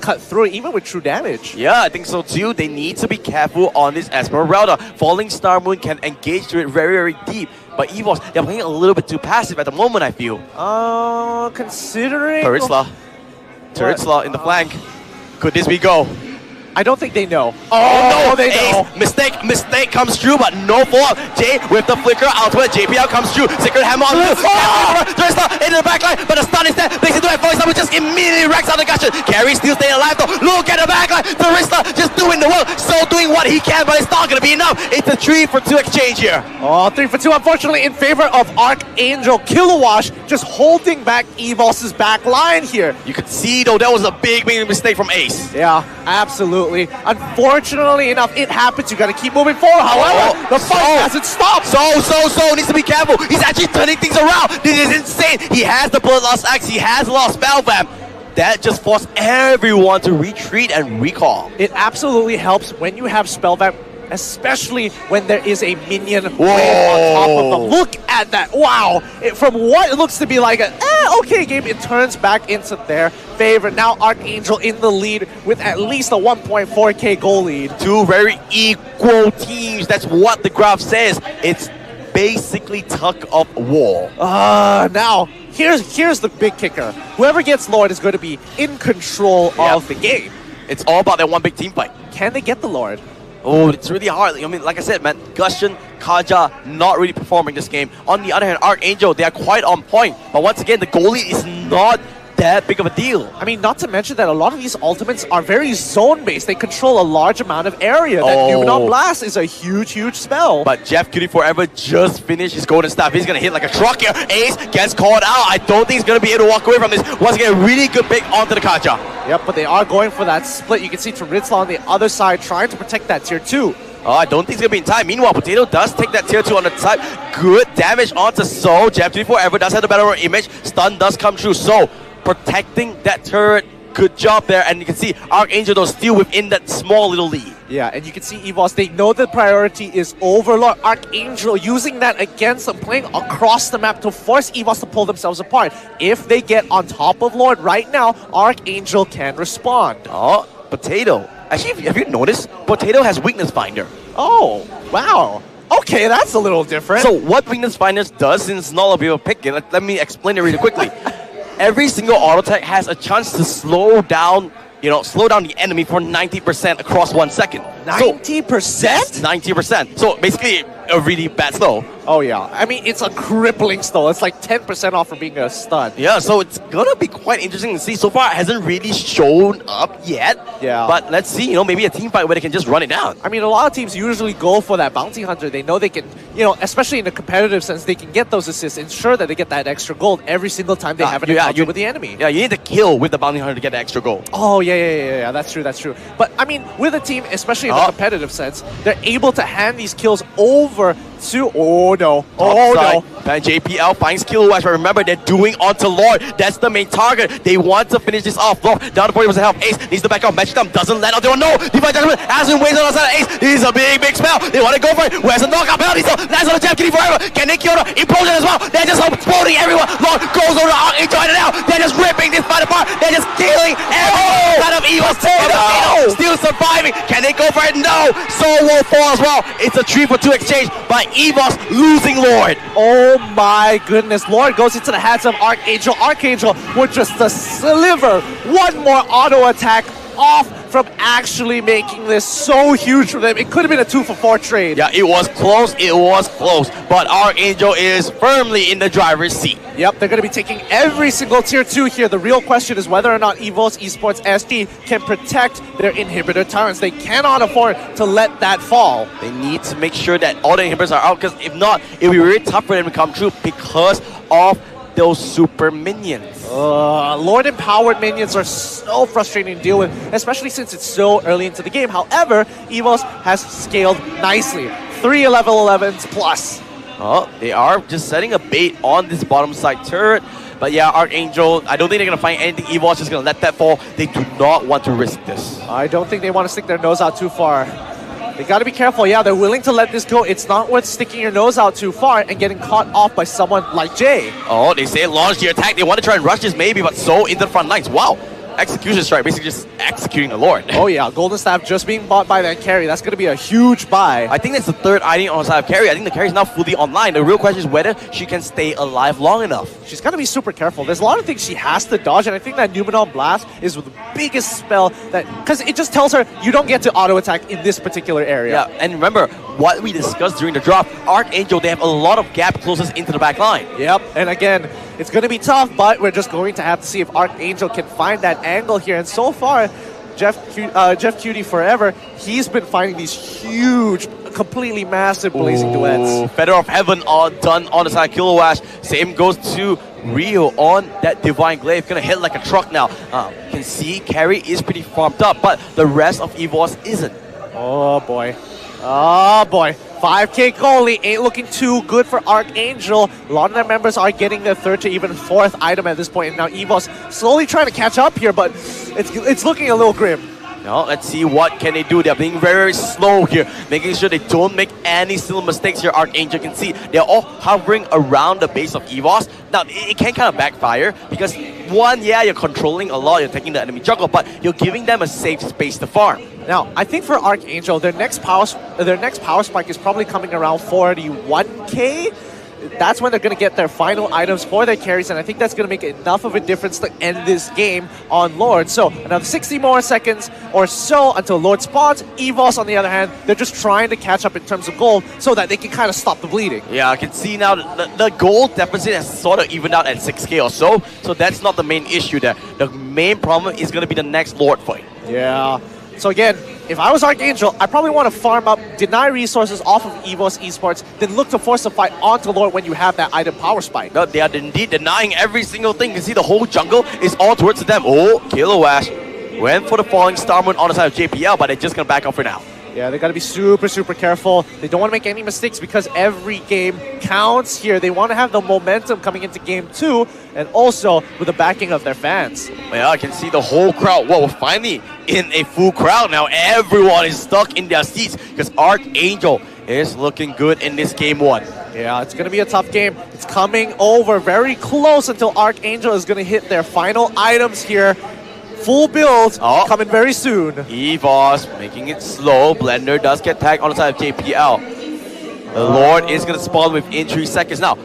cannot cut through it, even with true damage. Yeah, I think so too. They need to be careful on this Esmeralda. Falling Star Moon can engage to it very, very deep. But EVOS, they're playing a little bit too passive at the moment, I feel. Considering... Turret in the flank. Could this be go? I don't think they know. Oh no, they know. Mistake comes through, but no follow-up. Jay with the flicker, ultimate JPL comes through. Secret hammer on the Turret in the backline, but the stun is there. Makes it to it, Voice just immediately racks out the gushers. Carry still staying alive though. Look at the backline. Turret just doing the work, so doing what he can, but it's not gonna be enough. It's a 3-for-2 exchange here. 3-for-2, unfortunately, in favor of Archangel. Kilowash just holding back EVOS's back line here. You could see though, that was a big mistake from Ace. Yeah, absolutely. Unfortunately enough, it happens. You got to keep moving forward. However, the fight hasn't stopped. So needs to be careful. He's actually turning things around. This is insane. He has the Bloodlust Axe. He has lost Spell Vamp. That just forced everyone to retreat and recall. It absolutely helps when you have Spell Vamp, especially when there is a minion wave on top of them. Look at that. Wow. From what it looks to be like an okay game, it turns back into their favor. Now Archangel in the lead with at least a 1.4k goal lead. Two very equal teams. That's what the graph says. It's basically tug of war. Now, here's the big kicker. Whoever gets Lord is going to be in control of the game. It's all about that one big team fight. Can they get the Lord? Oh, it's really hard. I mean, like I said, man, Gusion, Kaja, not really performing this game. On the other hand, Archangel, they are quite on point. But once again, the goalie is not that big of a deal. I mean, not to mention that a lot of these ultimates are very zone-based. They control a large amount of area. That Numenon Blast is a huge, huge spell. But Jeff Cutie Forever just finished his golden staff. He's going to hit like a truck here. Ace gets called out. I don't think he's going to be able to walk away from this. Once again, a really good pick onto the Kaja. Yep, but they are going for that split. You can see Toritzla on the other side trying to protect that tier 2. Oh, I don't think it's going to be in time. Meanwhile, Potato does take that tier 2 on the side. Good damage onto Soul. Jeff Cutie Forever does have the Battle Royale image. Stun does come through. So, protecting that turret. Good job there. And you can see Archangel though still within that small little lead. Yeah, and you can see EVOS, they know the priority is Overlord. Archangel using that against them, playing across the map to force EVOS to pull themselves apart. If they get on top of Lord right now, Archangel can respond. Oh, Potato. Actually, have you noticed? Potato has Weakness Finder. Oh, wow. Okay, that's a little different. So what Weakness Finder does, since not a lot of people pick it, let me explain it really quickly. Every single auto attack has a chance to slow down the enemy for 90% across 1 second. 90%? 90%. So basically a really bad slow. Oh yeah. I mean, it's a crippling slow. It's like 10% off for being a stun. Yeah, so it's gonna be quite interesting to see. So far, it hasn't really shown up yet. Yeah. But let's see, maybe a team fight where they can just run it down. I mean, a lot of teams usually go for that bounty hunter. They know they can, especially in a competitive sense, they can get those assists, ensure that they get that extra gold every single time they have an encounter with the enemy. Yeah, you need to kill with the bounty hunter to get the extra gold. Oh, yeah. That's true. But, I mean, with a team, especially in the competitive sense, they're able to hand these kills over to... Oh, no. And JPL finds Kilowatt, but remember, they're doing onto Lord. That's the main target. They want to finish this off. Lord, down to 40% health. Ace needs to back up. Match them doesn't let out. They don't know. Divine Judgment has been wasted on the side of Ace. This is a big spell. They want to go for it. Where's the knockout penalty? So lands on the Jeff Kitty Forever. Can they kill the Implosion as well? They're just exploding everyone. Lord goes over to Archangel it out. They're just ripping this fight apart. They're just killing everyone out of Evil. Still surviving. Can they go for it? No. Soul will fall as well. It's a 3-for-2 exchange by EVOS losing Lord. Oh my goodness. Lord goes into the hands of Archangel. Archangel with just a sliver. One more auto attack off from actually making this so huge for them. It could have been a 2-for-4 trade. Yeah, it was close. But Archangel is firmly in the driver's seat. Yep, they're going to be taking every single tier 2 here. The real question is whether or not EVOS Esports SG can protect their inhibitor tyrants. They cannot afford to let that fall. They need to make sure that all the inhibitors are out, because if not, it'll be really tough for them to come through because of those super minions. Lord empowered minions are so frustrating to deal with, especially since it's so early into the game. However, EVOS has scaled nicely. 3 level 11s plus. Oh, they are just setting a bait on this bottom side turret. But yeah, Archangel, I don't think they're going to find anything. EVOS is just going to let that fall. They do not want to risk this. I don't think they want to stick their nose out too far. They got to be careful. Yeah, they're willing to let this go. It's not worth sticking your nose out too far and getting caught off by someone like Jay. Oh, they say launch the attack. They want to try and rush this maybe, but so in the front lines. Wow. execution strike, basically just executing the Lord. Oh yeah, Golden Staff just being bought by that carry. That's going to be a huge buy. I think that's the third item on the side of carry. I think the carry is now fully online. The real question is whether she can stay alive long enough. She's got to be super careful. There's a lot of things she has to dodge, and I think that Numenon Blast is the biggest spell that, because it just tells her you don't get to auto attack in this particular area. Yeah, and remember what we discussed during the drop. Archangel, they have a lot of gap closest into the back line. Yep, and again, it's going to be tough, but we're just going to have to see if Archangel can find that angle here. And so far, Jeff Cutie Forever, he's been finding these huge, completely massive blazing duets. Feather of Heaven all done on the side of Kilowash. Same goes to Rio on that Divine Glaive. Gonna hit like a truck now. Can see Carry is pretty farmed up, but the rest of EVOS isn't. Oh boy. Oh boy. 5k goalie ain't looking too good for Archangel. A lot of their members are getting their third to even fourth item at this point. And now EVOS slowly trying to catch up here, but it's looking a little grim. Now, let's see what can they do. They're being very, very slow here, making sure they don't make any silly mistakes here. Archangel can see they're all hovering around the base of EVOS. Now, it can kind of backfire because one, yeah, you're controlling a lot, you're taking the enemy jungle, but you're giving them a safe space to farm. Now, I think for Archangel, their next power spike is probably coming around 41k. That's when they're going to get their final items for their carries, and I think that's going to make enough of a difference to end this game on Lord. So, another 60 more seconds or so until Lord spawns. EVOS, on the other hand, they're just trying to catch up in terms of gold so that they can kind of stop the bleeding. Yeah, I can see now the gold deficit has sort of evened out at 6k or so, so that's not the main issue there. The main problem is going to be the next Lord fight. Yeah. So again, if I was Archangel, I probably want to farm up, deny resources off of EVOS Esports, then look to force the fight onto Lord when you have that item power spike. No, they are indeed denying every single thing. You can see the whole jungle is all towards them. Oh, Kilowash went for the falling Star Moon on the side of JPL, but they're just going to back off for now. Yeah, they got to be super, super careful. They don't want to make any mistakes because every game counts here. They want to have the momentum coming into game 2 and also with the backing of their fans. Yeah, I can see the whole crowd. Whoa, we're finally in a full crowd now. Everyone is stuck in their seats because Archangel is looking good in this game 1. Yeah, it's going to be a tough game. It's coming over very close until Archangel is going to hit their final items here. Full build coming very soon. EVOS making it slow. Blender does get tagged on the side of JPL. The Lord is going to spawn within 3 seconds. Now,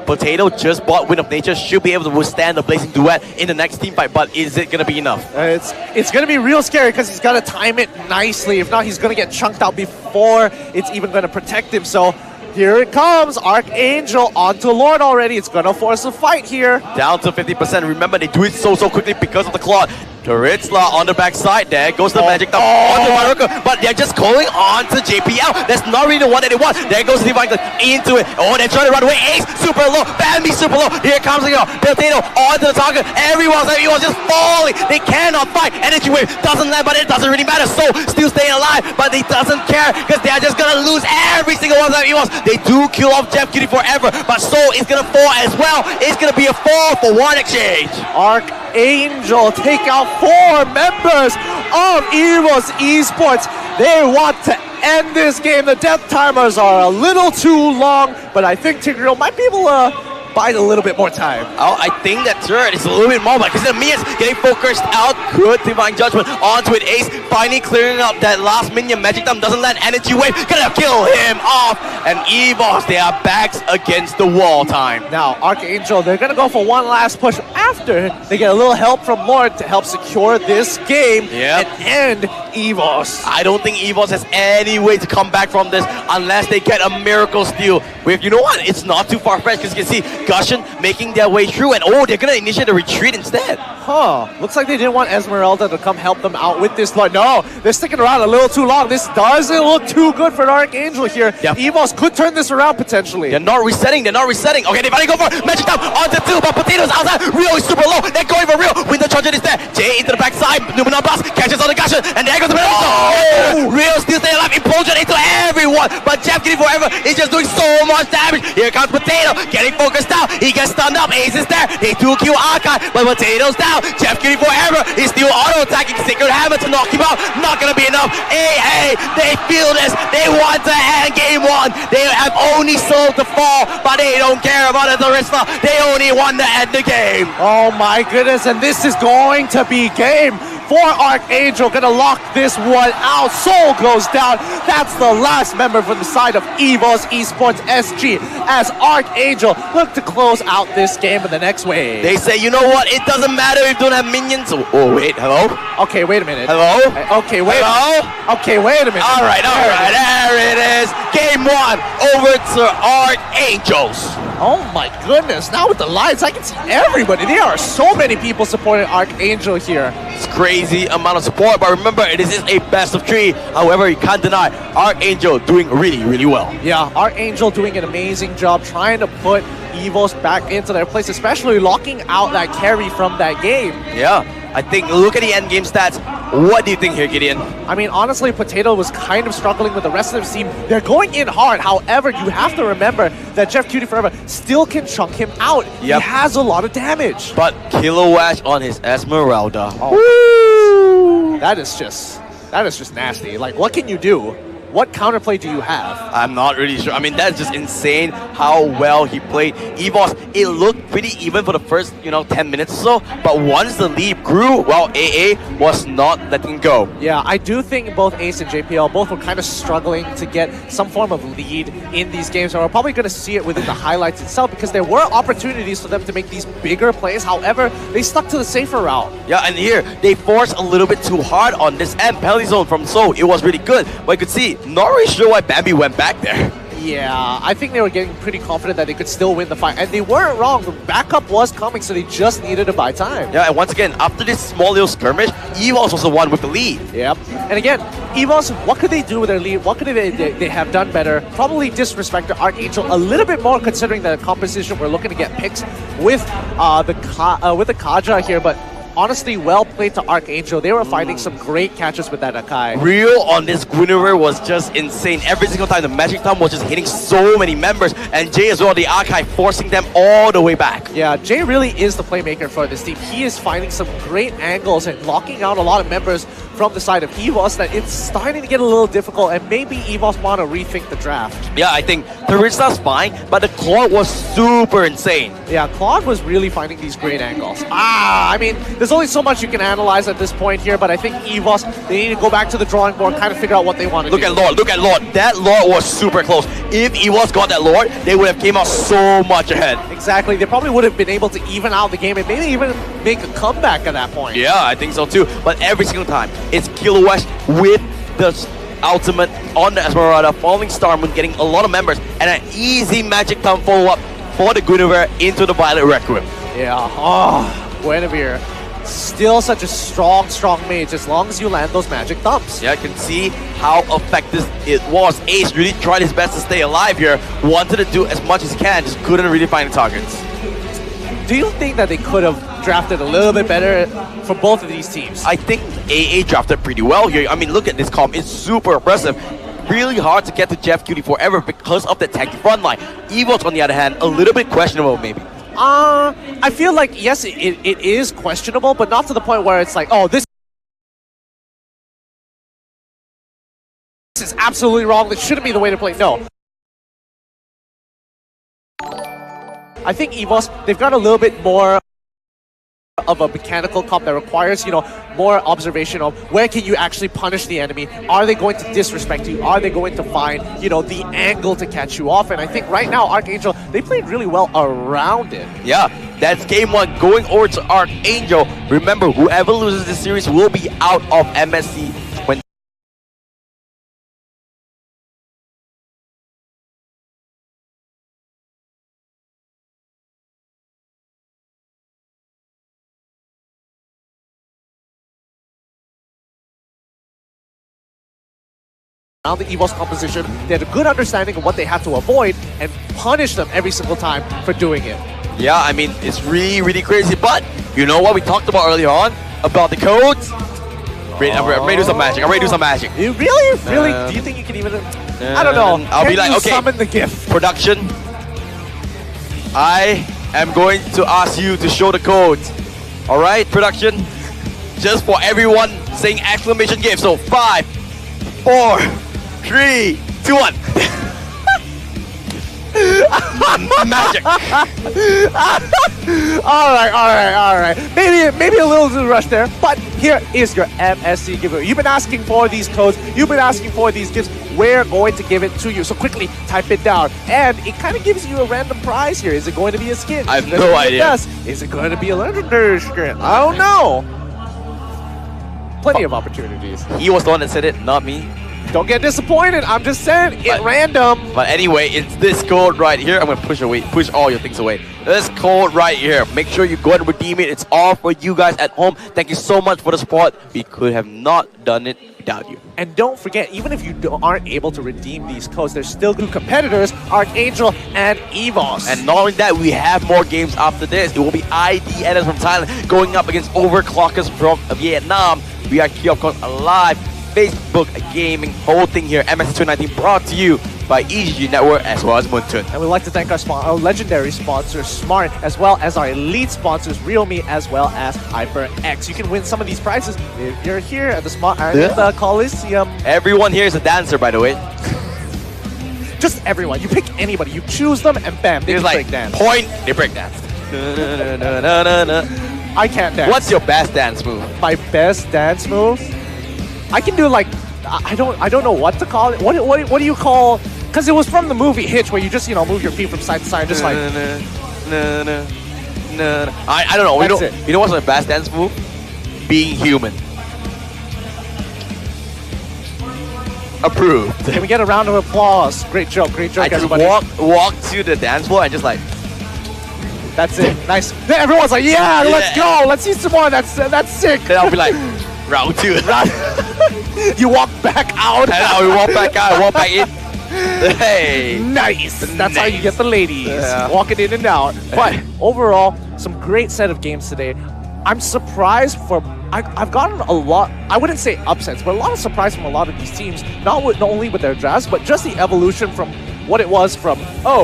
Potato just bought Wind of Nature. Should be able to withstand the Blazing Duet in the next team fight, but is it going to be enough? It's going to be real scary because he's got to time it nicely. If not, he's going to get chunked out before it's even going to protect him. So here it comes. Archangel onto Lord already. It's going to force a fight here. Down to 50%. Remember, they do it so quickly because of the Claw. Turitzla on the backside. There goes the magic down onto Maruka, but they're just calling on to JPL. That's not really the one that they want. There goes Divine into it. Oh, they're trying to run away. Ace super low. Bambi super low. Here comes the Potato onto the target. Everyone's just falling. They cannot fight. Energy wave doesn't land, but it doesn't really matter. So still staying alive, but they doesn't care because they are just gonna lose every single one of them. They do kill off Jeff Cutie Forever, but So is gonna fall as well. It's gonna be a 4-for-1 exchange. Archangel take out 4 members of EVOS Esports. They want to end this game. The death timers are a little too long, but I think Tigreal might be able to buy a little bit more time. Oh, I think that turret is a little bit more, because the Mia's getting focused out. Good Divine Judgment onto it. Ace finally clearing up that last minion. Magic Thumb doesn't let Energy Wave. Gonna kill him off. And EVOS, they are backs against the wall time. Now, Archangel, they're gonna go for one last push after they get a little help from Lord to help secure this game and end EVOS. I don't think EVOS has any way to come back from this unless they get a miracle steal. With, you know what, it's not too far-fetched, because you can see Gushin making their way through, and they're gonna initiate a retreat instead. Looks like they didn't want Esmeralda to come help them out with this. But no, they're sticking around a little too long. This doesn't look too good for Archangel here. EVOS could turn this around potentially. They're not resetting. Okay, they finally go for Magic Thumb onto 2, but Potatoes outside. Rio is super low. They're going for Rio. Winter Charger is there. Jay into the backside. Numenon Blast catches on the Gushin, and there goes the middle. Rio still staying alive. Implosion into everyone. one, but Jeff Kitty Forever is just doing so much damage. Here comes Potato, getting focused out. He gets stunned up. Ace is there. They 2-kill Archive, but Potato's down. Jeff Kitty Forever is still auto-attacking Sacred Hammer to knock him out. Not gonna be enough. Hey, they feel this. They want to end game one. They have only sold to fall, but they don't care about the Arista. They only want to end the game. Oh my goodness, and this is going to be game for Archangel. Gonna lock this one out. Soul goes down. That's the last member from the side of EVOS Esports SG as Archangel look to close out this game in the next wave. They say, you know what? It doesn't matter if you don't have minions. Oh wait, hello? Okay, wait a minute. Hello? Okay, wait. Hello? Okay, wait a minute. All right. There it is. Game one over to Archangels. Oh my goodness, now with the lights, I can see everybody. There are so many people supporting Archangel here. It's crazy amount of support, but remember, this is a best of 3. However, you can't deny Archangel doing really, really well. Yeah, Archangel doing an amazing job trying to put EVOS back into their place, especially locking out that carry from that game. Yeah, I think, look at the end game stats. What do you think here, Gideon? I mean, honestly, Potato was kind of struggling with the rest of the team. They're going in hard. However, you have to remember that Jeff Cutie Forever still can chunk him out. Yep. He has a lot of damage. But Kilowatt on his Esmeralda. Oh. Woo! That is just nasty. Like, what can you do? What counterplay do you have? I'm not really sure. I mean, that's just insane how well he played. EVOS, it looked pretty even for the first, 10 minutes or so. But once the lead grew, well, AA was not letting go. Yeah, I do think both Ace and JPL both were kind of struggling to get some form of lead in these games. And we're probably going to see it within the highlights itself because there were opportunities for them to make these bigger plays. However, they stuck to the safer route. Yeah, and here, they forced a little bit too hard on this end. Penalty zone from Seoul, it was really good. But you could see, not really sure why Bambi went back there. Yeah, I think they were getting pretty confident that they could still win the fight. And they weren't wrong. The backup was coming, so they just needed to buy time. Yeah, and once again, after this small little skirmish, EVOS was the one with the lead. Yep. And again, EVOS, what could they do with their lead? What could they have done better? Probably disrespect Archangel a little bit more considering the composition. We're looking to get picks with the Kaja here, but honestly, well played to Archangel. They were finding some great catches with that Akai. Real on this Guinevere was just insane. Every single time the Magic Thumb was just hitting so many members. And Jay as well, the Akai, forcing them all the way back. Yeah, Jay really is the playmaker for this team. He is finding some great angles and locking out a lot of members from the side of EVOS that it's starting to get a little difficult, and maybe EVOS want to rethink the draft. Yeah, I think Tharista's fine, but the Claude was super insane. Yeah, Claude was really finding these great angles. I mean, there's only so much you can analyze at this point here, but I think EVOS, they need to go back to the drawing board, kind of figure out what they want to do. Look at Lord. That Lord was super close. If EVOS got that Lord, they would have came out so much ahead. Exactly. They probably would have been able to even out the game and maybe even make a comeback at that point. Yeah, I think so too. But every single time, it's Kilowatt with the ultimate on the Esmeralda, following Starmoon, getting a lot of members, and an easy Magic Thumb follow-up for the Guinevere into the Violet Requiem. Yeah, Guinevere. Still such a strong mage as long as you land those Magic Thumbs. Yeah, I can see how effective it was. Ace really tried his best to stay alive here, wanted to do as much as he can, just couldn't really find the targets. Do you think that they could have drafted a little bit better for both of these teams? I think AA drafted pretty well here. I mean, look at this comp, it's super impressive. Really hard to get to Jeff Cutie Forever because of the tanky front line. EVOS, on the other hand, a little bit questionable maybe. I feel like, yes, it is questionable, but not to the point where it's like, oh, this is absolutely wrong. This shouldn't be the way to play. No. I think EVOS, they've got a little bit more of a mechanical comp that requires, more observation of where can you actually punish the enemy. Are they going to disrespect you? Are they going to find, the angle to catch you off? And I think right now, Archangel, they played really well around it. Yeah, that's game one going over to Archangel. Remember, whoever loses this series will be out of MSC when around the EVOS composition. They had a good understanding of what they had to avoid and punish them every single time for doing it. Yeah, I mean, it's really, really crazy. But you know what we talked about earlier on about the codes? I'm ready to do some magic. You really? Do you think you can even I don't know. I'll Can be like, you okay, summon the gift? production, I am going to ask you to show the code. All right, production, just for everyone saying exclamation gift. So 5, 4, 3, 2, 1. Magic. Alright. Maybe a little too rush there, but here is your MSC giveaway. You've been asking for these codes, you've been asking for these gifts. We're going to give it to you. So quickly type it down. And it kind of gives you a random prize here. Is it going to be a skin? I have no idea. Is it going to be a legendary skin? I don't know. Plenty of opportunities. He was the one that said it, not me. Don't get disappointed. I'm just saying, it's random. But anyway, it's this code right here. I'm gonna push all your things away. This code right here. Make sure you go and redeem it. It's all for you guys at home. Thank you so much for the support. We could have not done it without you. And don't forget, even if you aren't able to redeem these codes, there's still two competitors, Archangel and EVOS. And not only that, we have more games after this. It will be IDNS from Thailand going up against Overclockers from Vietnam. We are here, of course, alive. Facebook gaming whole thing here, MSC 2019, brought to you by EGG Network as well as Muntun. And we'd like to thank our legendary sponsors, Smart, as well as our elite sponsors, Realme, as well as HyperX. You can win some of these prizes if you're here at the Smart at the Coliseum. Everyone here is a dancer, by the way. Just everyone. You pick anybody, you choose them, and bam, they can like, break dance. Point, they break dance. I can't dance. What's your best dance move? My best dance move? I can do like, I don't know what to call it. What do you call? Because it was from the movie Hitch, where you just move your feet from side to side, just like. I don't know. That's it. You know what's my best dance move? Being human. Approved. Can we get a round of applause? Great joke, I just everybody. walk to the dance floor and just like. That's it. Nice. Then everyone's like, yeah, let's go. Let's see some more. That's sick. Then I'll be like, round 2. You walk back out. And I will walk back out, walk back in. Hey. Nice. That's how you get the ladies. Yeah. Walking in and out. But overall, some great set of games today. I'm surprised for... I've gotten a lot, I wouldn't say upsets, but a lot of surprise from a lot of these teams. Not only with their drafts, but just the evolution from what it was from,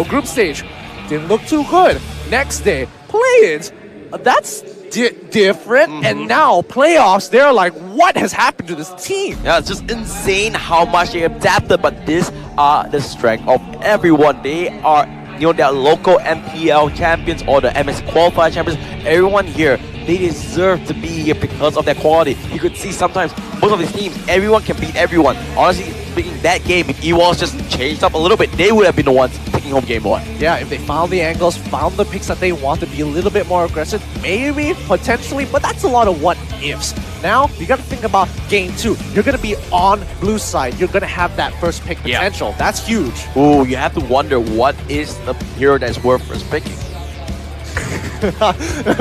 group stage. Didn't look too good. Next day, play-ins. That's different. And now, playoffs, they're like, what has happened to this team? Yeah, it's just insane how much they adapted, but these are the strength of everyone. They are, their local MPL champions or the MS qualifier champions. Everyone here, they deserve to be here because of their quality. You could see sometimes most of these teams, everyone can beat everyone. Honestly speaking, that game, if EWAS just changed up a little bit, they would have been the ones taking home game 1. Yeah, if they found the angles, found the picks that they want to be a little bit more aggressive, maybe, potentially, but that's a lot of what ifs. Now, you got to think about game 2. You're going to be on blue side. You're going to have that first pick potential. Yeah. That's huge. Ooh, you have to wonder what is the hero that's worth first picking.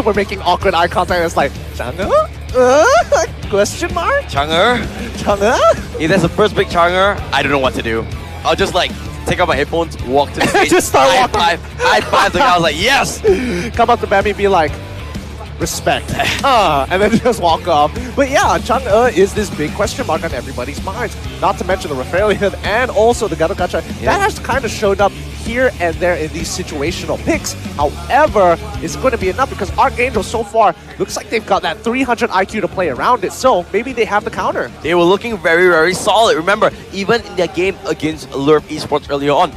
We're making awkward eye contact. It's like, Chang'e? Question mark? Chang'e? Chang'e? If that's the first pick Chang'e, I don't know what to do. I'll just like take out my headphones, walk to the stage, just start walking. High five the guy. I was like, yes! Come up to Bambi and be like, respect. And then just walk off. But yeah, Chang'e is this big question mark on everybody's minds. Not to mention the Rafaelian and also the Gato Gacha. Yeah. That has kind of showed up here and there in these situational picks. However, it's going to be enough because Archangel so far looks like they've got that 300 IQ to play around it. So maybe they have the counter. They were looking very, very solid. Remember, even in their game against Lurf Esports earlier on,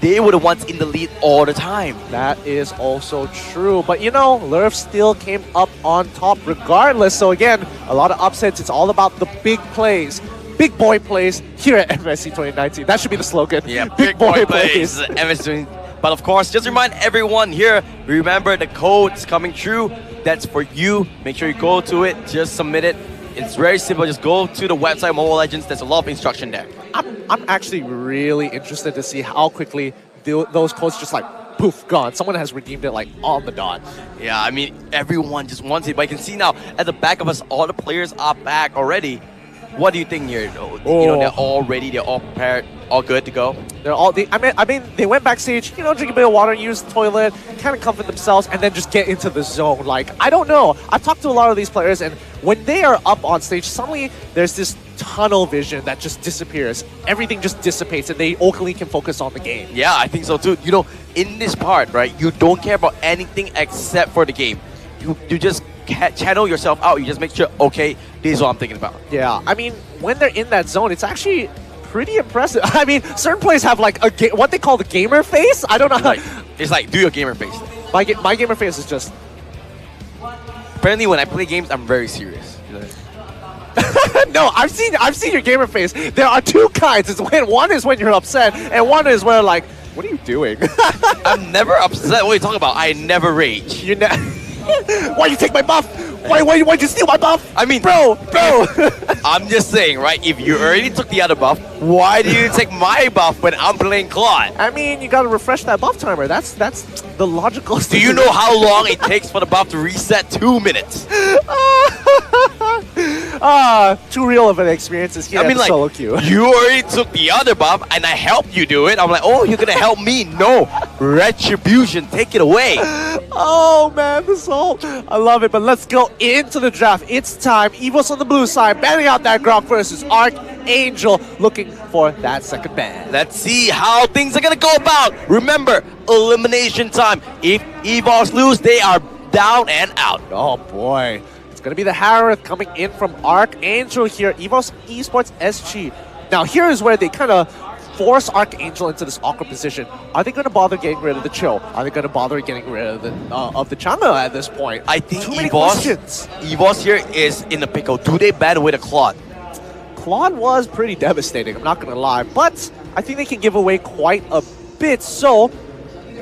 they were the ones in the lead all the time. That is also true. But Lurf still came up on top regardless. So again, a lot of upsets. It's all about the big plays. Big boy plays here at MSC 2019. That should be the slogan. Yeah, big boy plays. MSC. But of course, just remind everyone here, remember the code's coming true. That's for you. Make sure you go to it. Just submit it. It's very simple. Just go to the website Mobile Legends. There's a lot of instruction there. I'm actually really interested to see how quickly those codes just like poof, gone. Someone has redeemed it like on the dot. Yeah, I mean, everyone just wants it. But you can see now at the back of us, all the players are back already. What do you think here? They're all ready, they're all prepared, all good to go. They're all. I mean, they went backstage, drink a bit of water, use the toilet, kind of comfort themselves, and then just get into the zone. Like, I don't know. I've talked to a lot of these players, and when they are up on stage, suddenly there's this tunnel vision that just disappears. Everything just dissipates, and they only can focus on the game. Yeah, I think so too. You know, in this part, right, you don't care about anything except for the game. You just channel yourself out. You just make sure, okay, this is what I'm thinking about. Yeah, I mean, when they're in that zone, it's actually pretty impressive. I mean, certain players have like what they call the gamer face. I don't know. It's like, do your gamer face. My gamer face is just... Apparently, when I play games, I'm very serious. No, I've seen your gamer face. There are two kinds. One is when you're upset, and one is where like, what are you doing? I'm never upset. What are you talking about? I never rage. Why you take my buff? Why'd you steal my buff? I mean, bro. I'm just saying, right? If you already took the other buff, why do you take my buff when I'm playing Claude? I mean, you gotta refresh that buff timer. That's the logical. Do you know how long it takes for the buff to reset? 2 minutes. Too real of an experience is here. I mean, like, solo queue. You already took the other buff, and I helped you do it. I'm like, oh, you're gonna help me? No, retribution, take it away. Oh man, this whole I love it. But let's go into the draft. It's time. Evos on the blue side, banning out that Grok versus Archangel, looking for that second ban. Let's see how things are gonna go about. Remember, elimination time. If Evos lose, they are down and out. Oh boy. It's going to be the Harith coming in from Archangel here. Evos Esports SG. Now here is where they kind of force Archangel into this awkward position. Are they going to bother getting rid of the Chill? Are they going to bother getting rid of the Chang'e at this point? I think Too many questions. Evos here is in the pickle. Do they ban away the Claude? Claude was pretty devastating, I'm not going to lie. But I think they can give away quite a bit. So,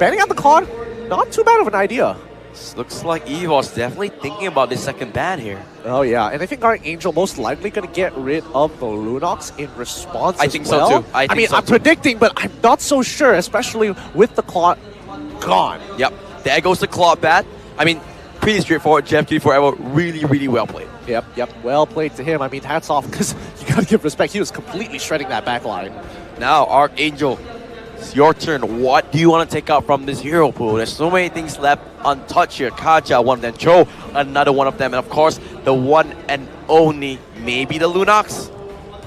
banning out the Claude, not too bad of an idea. Looks like Evos definitely thinking about this second ban here. Oh yeah, and I think Archangel most likely going to get rid of the Lunox in response I think as well. so too. I mean, I'm predicting, but I'm not so sure, especially with the Claude gone. Yep, there goes the Claude bat. I mean, pretty straightforward. Jeff Kitty Forever, really well played. Yep, well played to him. I mean, hats off, because you got to give respect. He was completely shredding that back line. Now, Archangel, it's your turn. What do you want to take out from this hero pool? There's so many things left untouched here. Kaja, one of them. Cho, another one of them. And of course, the one and only, maybe the Lunox?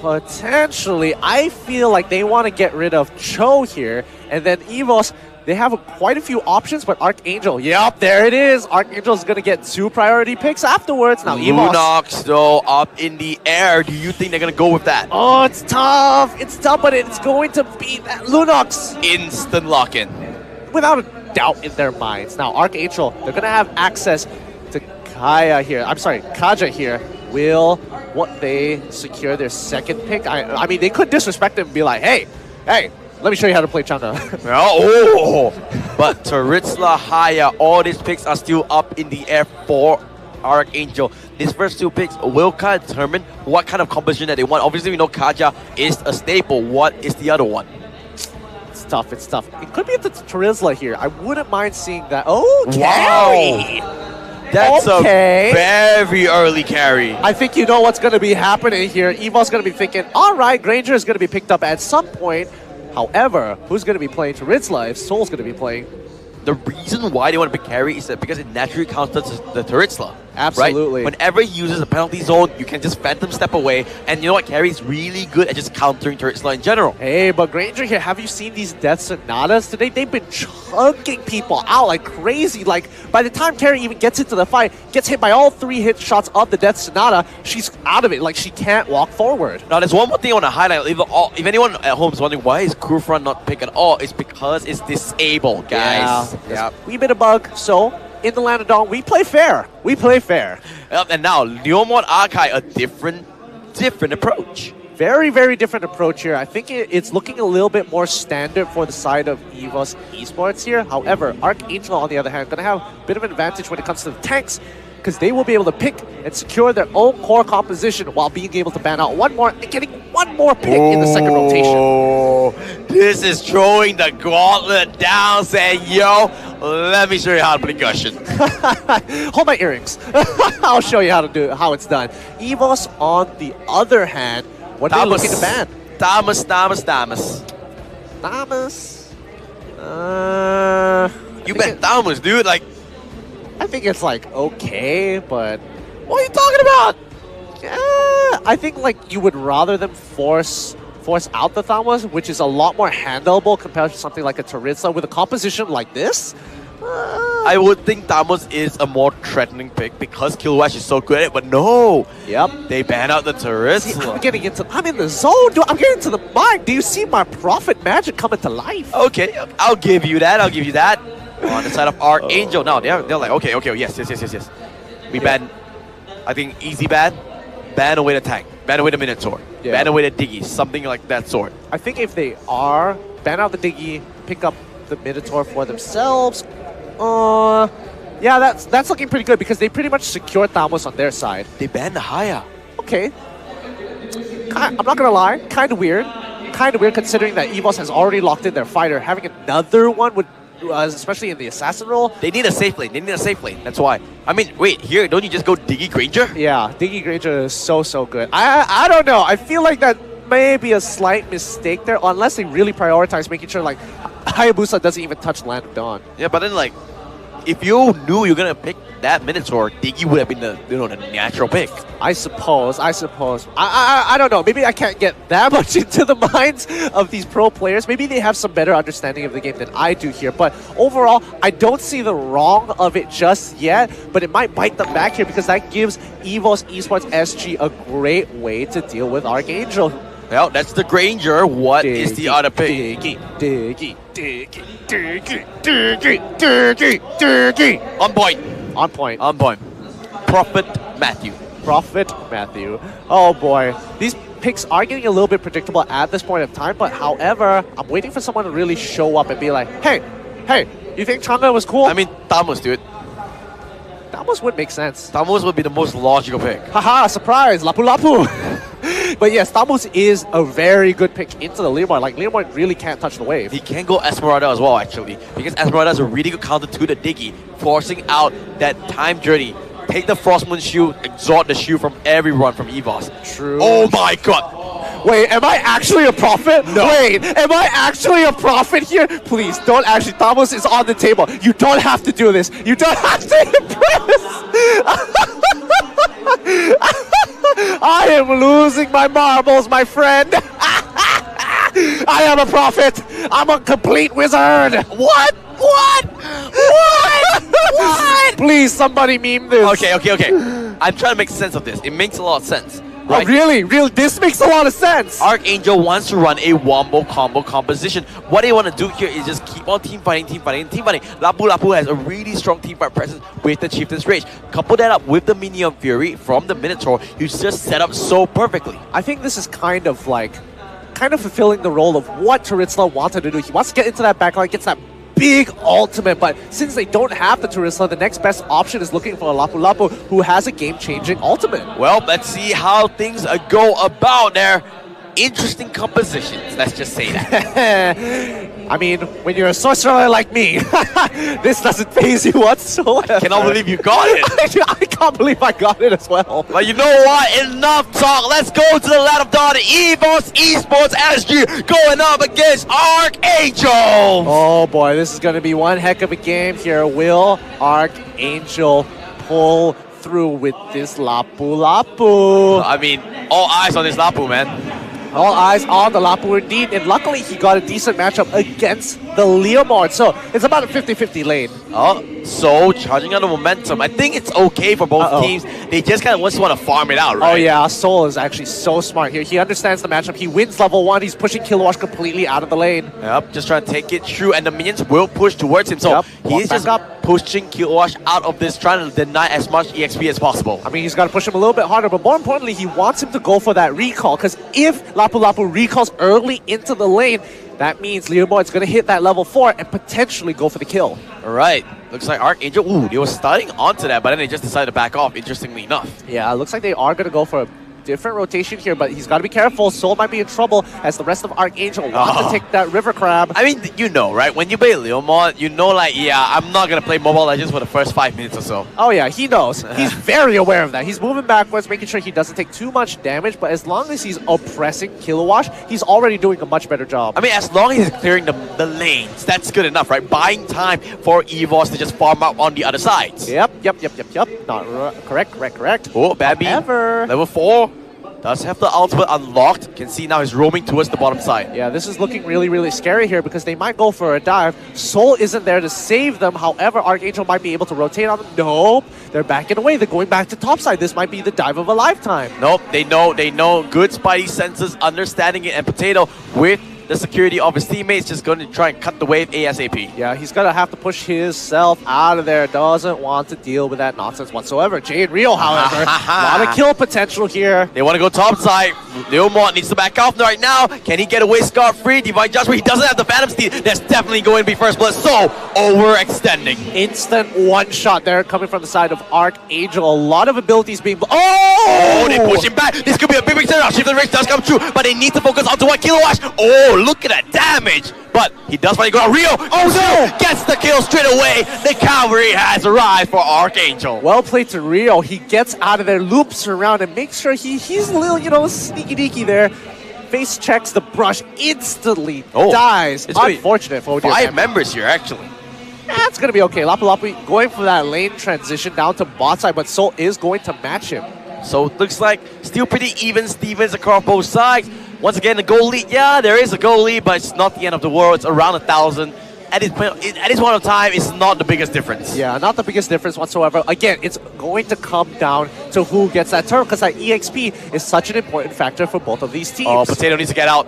Potentially. I feel like they want to get rid of Cho here. And then Evos, they have quite a few options, but Archangel, yep, there it is. Archangel's going to get 2 priority picks afterwards. Now, Evos. Lunox, though, up in the air. Do you think they're going to go with that? Oh, it's tough. It's tough, but it's going to be that Lunox. Instant lock-in. Without a doubt in their minds. Now, Archangel, they're going to have access to Kaja here. Will they secure their second pick? I mean, they could disrespect him and be like, hey, let me show you how to play Chang'e. But Taritzla, Haya, all these picks are still up in the air for Archangel. These first 2 picks will kind of determine what kind of composition that they want. Obviously, we know Kaja is a staple. What is the other one? It's tough. It could be the Taritzla here. I wouldn't mind seeing that. Oh, carry! Wow. That's a very early carry. I think you know what's going to be happening here. Evo's going to be thinking, all right, Granger is going to be picked up at some point. However, who's going to be playing Taritzla if Soul's going to be playing? The reason why they want to pick carry is that because it naturally counters the Taritzla. Absolutely. Right? Whenever he uses a penalty zone, you can just phantom step away. And you know what? Carry is really good at just countering Taritzla in general. Hey, but Granger here, have you seen these Death Sonatas today? They've been chunking people out like crazy. Like, by the time Carry even gets into the fight, gets hit by all 3 hit shots of the Death Sonata, she's out of it. Like, she can't walk forward. Now, there's one more thing I want to highlight. If anyone at home is wondering why is Kurfront not picked at all, it's because it's disabled, guys. Yeah. Wee bit of bug, so in the land of Dawn, we play fair. And now, Leomord Arkai, a different approach. Very different approach here. I think it's looking a little bit more standard for the side of Evos Esports here. However, Archangel, on the other hand, going to have a bit of an advantage when it comes to the tanks, because they will be able to pick and secure their own core composition while being able to ban out one more and getting one more pick in the second rotation. This is throwing the gauntlet down, saying, yo, let me show you how to play Gushin. Hold my earrings. I'll show you how it's done. Evos, on the other hand, what are they looking to ban? Thomas. You bet Thomas, dude. Like, I think it's like okay, but what are you talking about? I think like you would rather them force out the Thamos, which is a lot more handleable compared to something like a Terizla with a composition like this. I would think Thamos is a more threatening pick because Killwash is so good at it, but no. Yep. They ban out the turrets. I'm in the zone, dude. I'm getting to the mine. Do you see my Prophet magic coming to life? Okay, I'll give you that. On the side of Archangel. Now they're like, okay, yes. We ban, I think, easy ban away the tank, ban away the Minotaur, ban away the Diggy, something like that sort. I think if they are, ban out the Diggy, pick up the Minotaur for themselves. Yeah, that's looking pretty good because they pretty much secured Thamos on their side. They banned the Haya. Okay. I'm not gonna lie, kind of weird. Kind of weird considering that EVOS has already locked in their fighter. Having another one would, especially in the assassin role. They need a safe lane. That's why. I mean, wait, here, don't you just go Diggy Granger? Yeah, Diggy Granger is so good. I don't know. I feel like that may be a slight mistake there unless they really prioritize making sure like Hayabusa doesn't even touch Land of Dawn. Yeah, but then like, if you knew you're gonna pick that Minotaur, Diggy would have been the the natural pick. I suppose. I don't know. Maybe I can't get that much into the minds of these pro players. Maybe they have some better understanding of the game than I do here. But overall, I don't see the wrong of it just yet. But it might bite them back here because that gives EVOS Esports SG a great way to deal with Archangel. Well, that's the Granger. What is the other pick? Diggy. On point. Prophet Matthew. Oh boy. These picks are getting a little bit predictable at this point of time, but however, I'm waiting for someone to really show up and be like, hey, you think Chang'e was cool? I mean, Thamos, dude. Thamos would make sense. Thamos would be the most logical pick. Haha, surprise, Lapu. But yes, Thamos is a very good pick into the Leomord. Like, Leomord really can't touch the wave. He can go Esmeralda as well, actually, because Esmeralda is a really good counter to the Diggy, forcing out that time journey. Take the Frostmoon shield, exhaust the shield from everyone from EVOS. True. Oh my god! Wait, am I actually a prophet? No. Wait, am I actually a prophet here? Please, don't actually. Thamos is on the table. You don't have to do this. You don't have to impress. I am losing my marbles, my friend. I am a prophet. I'm a complete wizard. What? Please, somebody meme this. Okay. I'm trying to make sense of this. It makes a lot of sense. Right? Oh, really? This makes a lot of sense. Archangel wants to run a wombo combo composition. What they want to do here is just keep on team fighting. Lapu has a really strong team fight presence with the Chieftain's Rage. Couple that up with the Minion Fury from the Minotaur, who's just set up so perfectly. I think this is kind of fulfilling the role of what Terizla wanted to do. He wants to get into that backline, gets that big ultimate, but since they don't have the Terizla, the next best option is looking for a Lapu, who has a game-changing ultimate. Well, let's see how things go about there. Interesting compositions, let's just say that. I mean, when you're a sorcerer like me, this doesn't faze you whatsoever. I cannot believe you got it. I can't believe I got it as well. But you know what? Enough talk. Let's go to the Land of Dawn. EVOS Esports SG going up against Archangel. Oh boy, this is going to be one heck of a game here. Will Archangel pull through with this Lapu? I mean, all eyes on this Lapu, man. All eyes on the Lapu indeed, and luckily he got a decent matchup against the Leomord, so it's about a 50-50 lane. Oh, so charging out the momentum. I think it's okay for both teams. They just kind of just want to farm it out, right? Oh yeah, Soul is actually so smart here. He understands the matchup. He wins level 1. He's pushing Killwash completely out of the lane. Yep, just trying to take it through, and the minions will push towards him. So he's just pushing Killwash out of this, trying to deny as much EXP as possible. I mean, he's got to push him a little bit harder, but more importantly, he wants him to go for that recall, because if Lapu recalls early into the lane, that means Leomord's going to hit that level 4 and potentially go for the kill. All right. Looks like Archangel, they were starting onto that, but then they just decided to back off, interestingly enough. Yeah, looks like they are going to go for a different rotation here, but he's got to be careful. Soul might be in trouble as the rest of Archangel want to take that river crab. I mean, you know, right? When you play Leomord, you know, like, yeah, I'm not going to play Mobile Legends for the first 5 minutes or so. Oh yeah, he knows. He's very aware of that. He's moving backwards, making sure he doesn't take too much damage, but as long as he's oppressing Killwash, he's already doing a much better job. I mean, as long as he's clearing the lanes, that's good enough, right? Buying time for EVOS to just farm out on the other sides. Yep. Not correct. Oh, Babby. Level 4. Does have the ultimate unlocked. Can see now he's roaming towards the bottom side. Yeah, this is looking really, really scary here because they might go for a dive. Soul isn't there to save them. However, Archangel might be able to rotate on them. Nope. They're backing away. They're going back to top side. This might be the dive of a lifetime. Nope. They know. Good Spidey senses, understanding it, and Potato with the security of his teammates just going to try and cut the wave ASAP. Yeah, he's going to have to push himself out of there. Doesn't want to deal with that nonsense whatsoever. Jay and Rio, however, a lot of kill potential here. They want to go top side. Leomont needs to back off right now. Can he get away scot-free? Divine Judgment, he doesn't have the Phantom Steed. That's definitely going to be first blood. So, overextending. Instant one shot there coming from the side of Archangel. A lot of abilities being... Oh, they push him back. This could be a big turnaround. Shift and Rage does come true, but they need to focus onto 1 kilowatt. Oh, look at that damage. But he does finally go out. Rio, no, gets the kill straight away. The cavalry has arrived for Archangel. Well played to Rio. He gets out of there, loops around, and makes sure he's a little, sneaky deaky there. Face checks the brush, instantly dies. It's unfortunate for 5 members here, actually. That's going to be okay. Lapu Lapu going for that lane transition down to bot side, but Soul is going to match him. So it looks like still pretty even Stevens across both sides. Once again, the goal lead. Yeah, there is a goal lead, but it's not the end of the world. It's around 1,000. At this point of time, it's not the biggest difference. Yeah, not the biggest difference whatsoever. Again, it's going to come down to who gets that turn, because that EXP is such an important factor for both of these teams. Oh, Potato needs to get out.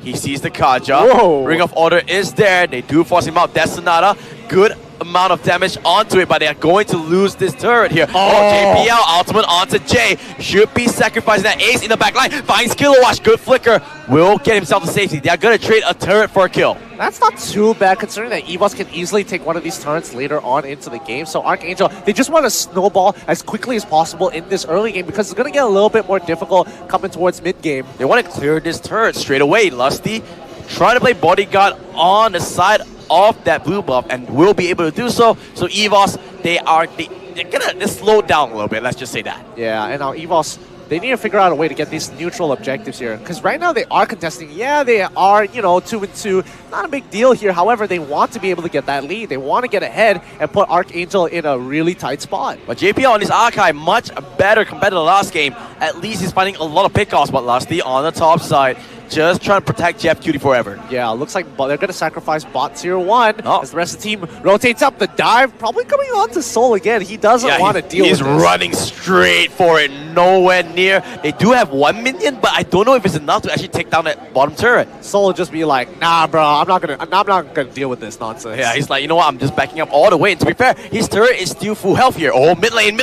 He sees the Kaja. Whoa. Ring of Order is there. They do force him out. Destinata, good amount of damage onto it, but they are going to lose this turret here. Oh, JPL, ultimate onto Jay. Should be sacrificing that ace in the back line. Finds Kilowatt, good flicker. Will get himself to safety. They are going to trade a turret for a kill. That's not too bad, considering that EVOS can easily take one of these turrets later on into the game. So Archangel, they just want to snowball as quickly as possible in this early game, because it's going to get a little bit more difficult coming towards mid-game. They want to clear this turret straight away. Lusty trying to play bodyguard on the side of that blue buff and will be able to do so. So EVOS, they're gonna slow down a little bit, let's just say that. Yeah, and now EVOS, they need to figure out a way to get these neutral objectives here, because right now they are contesting. Yeah, they are, 2-2, not a big deal here. However, they want to be able to get that lead. They want to get ahead and put Archangel in a really tight spot. But JPL on his archive, much better compared to the last game. At least he's finding a lot of pickoffs, but Lusty on the top side, just trying to protect Jeff Cutie forever. Yeah, looks like they're going to sacrifice bot tier 1 as the rest of the team rotates up. The dive probably coming on to Soul again. He doesn't want to deal with this. He's running straight for it, nowhere near. They do have 1 minion, but I don't know if it's enough to actually take down that bottom turret. Soul will just be like, nah, bro, I'm not gonna deal with this nonsense. Yeah, he's like, you know what? I'm just backing up all the way. And to be fair, his turret is still full health here. Oh, mid lane.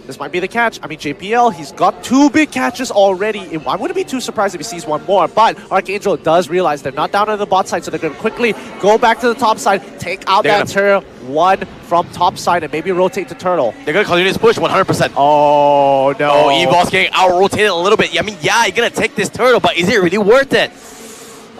This might be the catch. I mean, JPL, he's got 2 big catches already. I wouldn't be too surprised if he sees 1 more, but Archangel does realize they're not down on the bot side, so they're going to quickly go back to the top side, take out that turret 1 from top side, and maybe rotate to Turtle. They're going to continue this push 100%. Oh, no. Oh, EVOS getting out-rotated a little bit. I mean, yeah, you're going to take this turtle, but is it really worth it?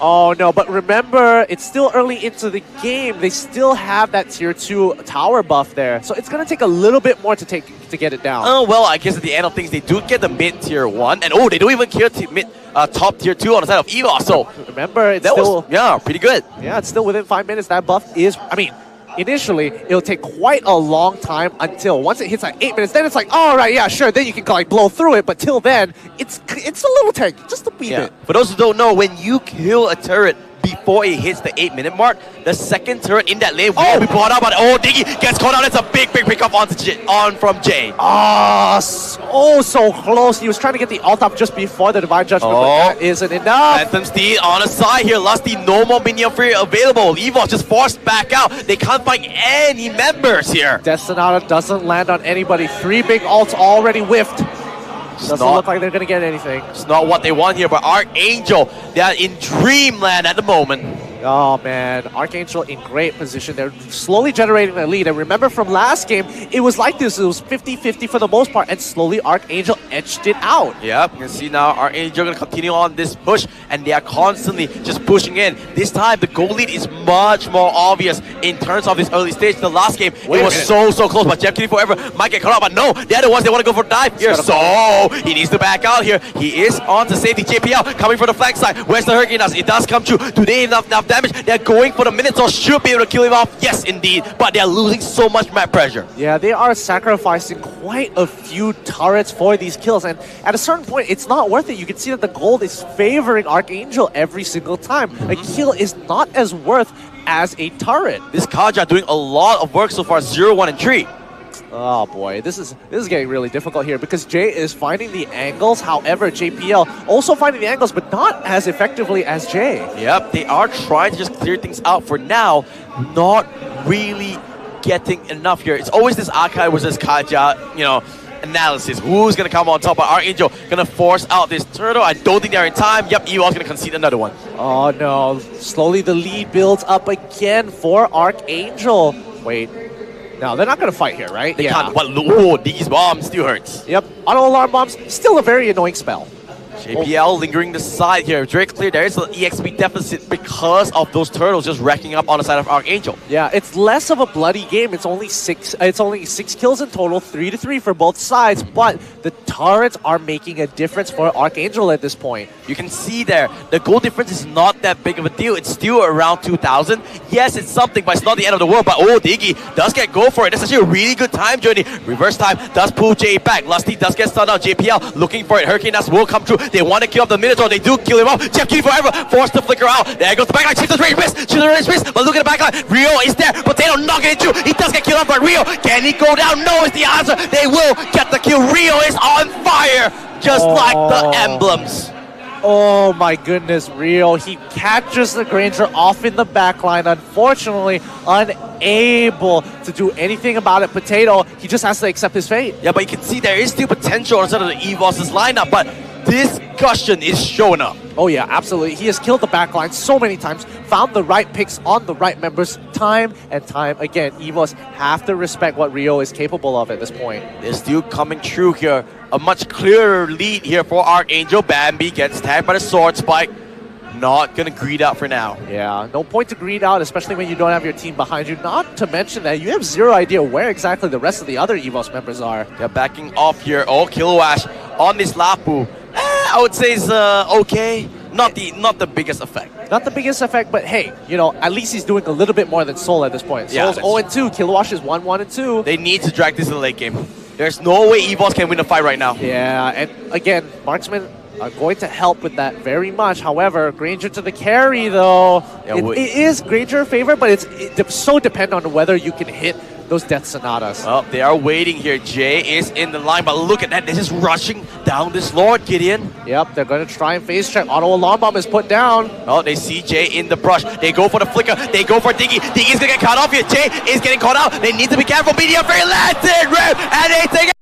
Oh no, but remember, it's still early into the game. They still have that tier 2 tower buff there. So it's going to take a little bit more to get it down. Oh, well, I guess at the end of things, they do get the mid tier 1. And they don't even care top tier 2 on the side of EVOS. So remember, it's still... pretty good. Yeah, it's still within 5 minutes. That buff is... Initially, it'll take quite a long time until once it hits like 8 minutes, then it's like, all right, yeah, sure, then you can blow through it. But till then, it's a little tanky, just a wee bit. For those who don't know, when you kill a turret before it hits the 8-minute mark, the second turret in that lane will be brought up. But Diggy gets caught out. It's a big pickup on from Jay. So close. He was trying to get the ult up just before the Divine Judgment, but that isn't enough. Phantom Steed on the side here. Lusty, no more minion free available. EVOS just forced back out. They can't find any members here. Destinata doesn't land on anybody. 3 big ults already whiffed. Doesn't look like they're going to get anything. It's not what they want here, but Archangel, they are in dreamland at the moment. Oh man, Archangel in great position. They're slowly generating the lead. And remember from last game, it was like this. It was 50-50 for the most part, and slowly Archangel edged it out. Yep, you can see now Archangel going to continue on this push, and they are constantly just pushing in. This time, the goal lead is much more obvious in terms of this early stage. The last game, it was so close, but Jeff Kitty forever might get caught out, but no, they're the ones they want to go for a dive here. So he needs to back out here. He is on to safety. JPL coming from the flank side. Where's the Hurricane? It does come true. Do they have enough damage. They're going for the Minotaur, should be able to kill him off. Yes, indeed. But they're losing so much map pressure. Yeah, they are sacrificing quite a few turrets for these kills, and at a certain point, it's not worth it. You can see that the gold is favoring Archangel every single time. A kill is not as worth as a turret. This Kaja doing a lot of work so far, 0, 1, and 3. Oh boy, this is getting really difficult here because Jay is finding the angles. However, JPL also finding the angles, but not as effectively as Jay. Yep, they are trying to just clear things out for now, not really getting enough here. It's always this Akai versus Kaja, analysis. Who's gonna come on top? But Archangel gonna force out this turtle. I don't think they're in time. Yep, Evil's gonna concede another one. Oh no, slowly the lead builds up again for Archangel. Wait. No, they're not going to fight here, right? They can't. But look, these bombs still hurts. Yep. Auto alarm bombs, still a very annoying spell. JPL lingering the side here. Very clear there is an EXP deficit because of those turtles just racking up on the side of Archangel. Yeah, it's less of a bloody game. It's only six kills in total, 3-3 for both sides, but the turrets are making a difference for Archangel at this point. You can see there, the goal difference is not that big of a deal. It's still around 2,000. Yes, it's something, but it's not the end of the world. But oh, Diggy does get go for it. That's actually a really good time journey. Reverse time does pull Jay back. Lusty does get stunned out. JPL looking for it. Hurricane Dust will come through. They want to kill off the Minotaur. They do kill him off. Jeff Key forever. Forced to flicker out. There goes the backline. Shifts the range miss. Shifts the range miss. But look at the backline. Rio is there. Potato knocking it through. He does get killed off, but Rio, can he go down? No is the answer. They will get the kill. Rio is on fire. Just like the emblems. Oh my goodness, Rio. He catches the Granger off in the backline. Unfortunately, unable to do anything about it. Potato, he just has to accept his fate. Yeah, but you can see there is still potential on some of the EVOS' lineup, but this Gushion is showing up. Oh yeah, absolutely. He has killed the backline so many times, found the right picks on the right members time and time again. EVOS have to respect what Rio is capable of at this point. They're still coming through here. A much clearer lead here for Archangel. Bambi gets tagged by the sword spike. Not gonna greed out for now. Yeah, no point to greed out, especially when you don't have your team behind you. Not to mention that you have zero idea where exactly the rest of the other EVOS members are. They're backing off here. Oh, Kiloash on this Lapu. I would say it's okay. Not the biggest effect. Not the biggest effect, but hey, at least he's doing a little bit more than Soul at this point. Yeah, Soul's 0-2, Kilowash is 1-1-2. They need to drag this in the late game. There's no way EVOS can win the fight right now. Yeah, and again, Marksman are going to help with that very much. However, Granger to the carry, though. Yeah, it is Granger favorite, but it's so dependent on whether you can hit those Death Sonatas. Oh, they are waiting here. Jay is in the line, but look at that. They're just rushing down this Lord, Gideon. Yep, they're going to try and phase check. Auto alarm bomb is put down. Oh, they see Jay in the brush. They go for the flicker. They go for Diggy. Diggy's going to get caught off here. Jay is getting caught out. They need to be careful. BDM very landed, Rip, and they take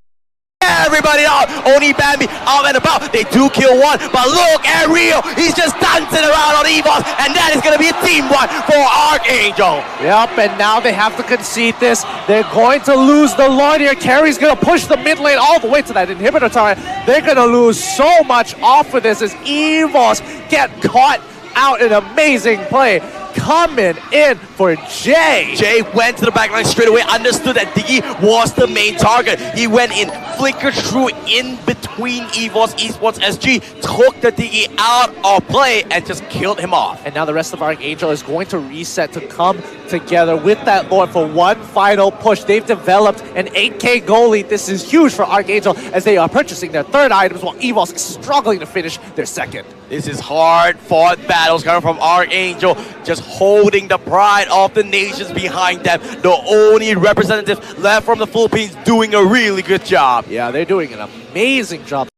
everybody out. Only Bambi out and about. They do kill one, but look at Rio. He's just dancing around on EVOS, and that is going to be a team one for Archangel. Yep, and now they have to concede this. They're going to lose the Lord here. Carry's going to push the mid lane all the way to that inhibitor turret. They're going to lose so much off of this as EVOS get caught out. An amazing play coming in for Jay. Jay went to the backline straight away, understood that Diggy was the main target. He went in, flickered through in between EVOS Esports SG, took the Diggy out of play, and just killed him off. And now the rest of Archangel is going to reset to come together with that Lord for one final push. They've developed an 8K goal lead. This is huge for Archangel as they are purchasing their third items while EVOS is struggling to finish their second. This is hard-fought battles coming from Archangel, just holding the pride of the nations behind them. The only representative left from the Philippines doing a really good job. Yeah, they're doing an amazing job.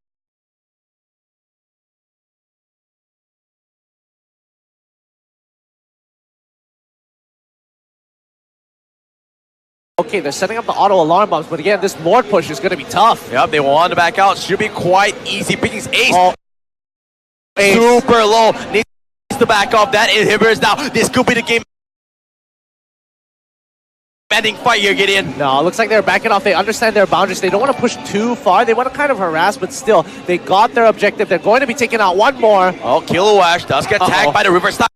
Okay, they're setting up the auto alarm bombs, but again, this Lord push is going to be tough. Yep, they want to back out. Should be quite easy. Picking Ace. Oh. Ace. Super low. Needs to back off. That inhibitor is down. This could be the game. Ending fight here, Gideon. No, it looks like they're backing off. They understand their boundaries. They don't want to push too far. They want to kind of harass, but still, they got their objective. They're going to be taking out one more. Oh, Kiloash does get tagged by the reverse time.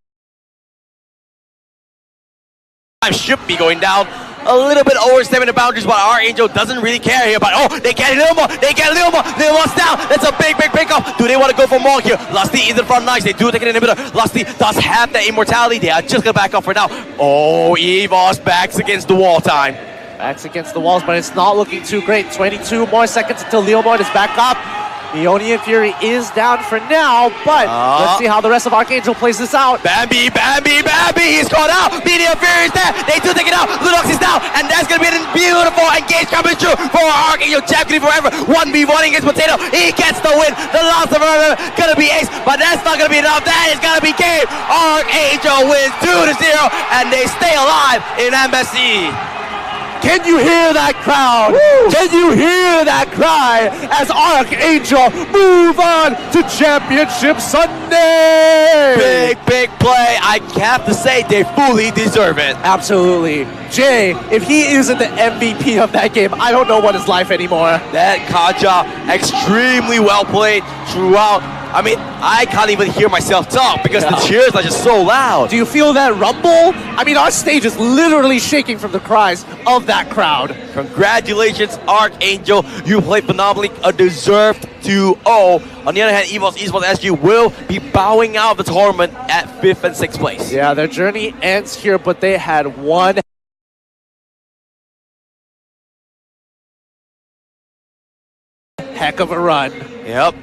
Should be going down. a little bit overstepping the boundaries, but Archangel doesn't really care here. But oh, they get a little more. They get a little more. Little more's down. That's a big pickup. Do they want to go for more here? Lusty in the front lines. They do take an inhibitor. Lusty does have that immortality. They are just gonna back up for now. Oh, EVOS backs against the wall time. Backs against the walls, but it's not looking too great. 22 more seconds until Leomord is back up. Ionian Fury is down for now, but let's see how the rest of Archangel plays this out. Bambi, he's caught out. Medium Fury is there. They do take it out. Lunox is down, and that's going to be a beautiful engage coming through for Archangel. Champion forever. 1v1 against Potato. He gets the win. The last of her going to be Ace, but that's not going to be enough. That is going to be game. Archangel wins 2-0, and they stay alive in MSC. Can you hear that crowd? Woo! Can you hear that cry as Archangel move on to Championship Sunday? Big play. I have to say they fully deserve it. Absolutely. Jay, if he isn't the MVP of that game, I don't know what is life anymore. That Kaja, extremely well played throughout. I mean, I can't even hear myself talk because the cheers are just so loud. Do you feel that rumble? I mean, our stage is literally shaking from the cries of that crowd. Congratulations, Archangel. You played phenomenally, a deserved 2-0. On the other hand, EVOS Esports SG will be bowing out of the tournament at 5th and 6th place. Yeah, their journey ends here, but they had one heck of a run. Yep.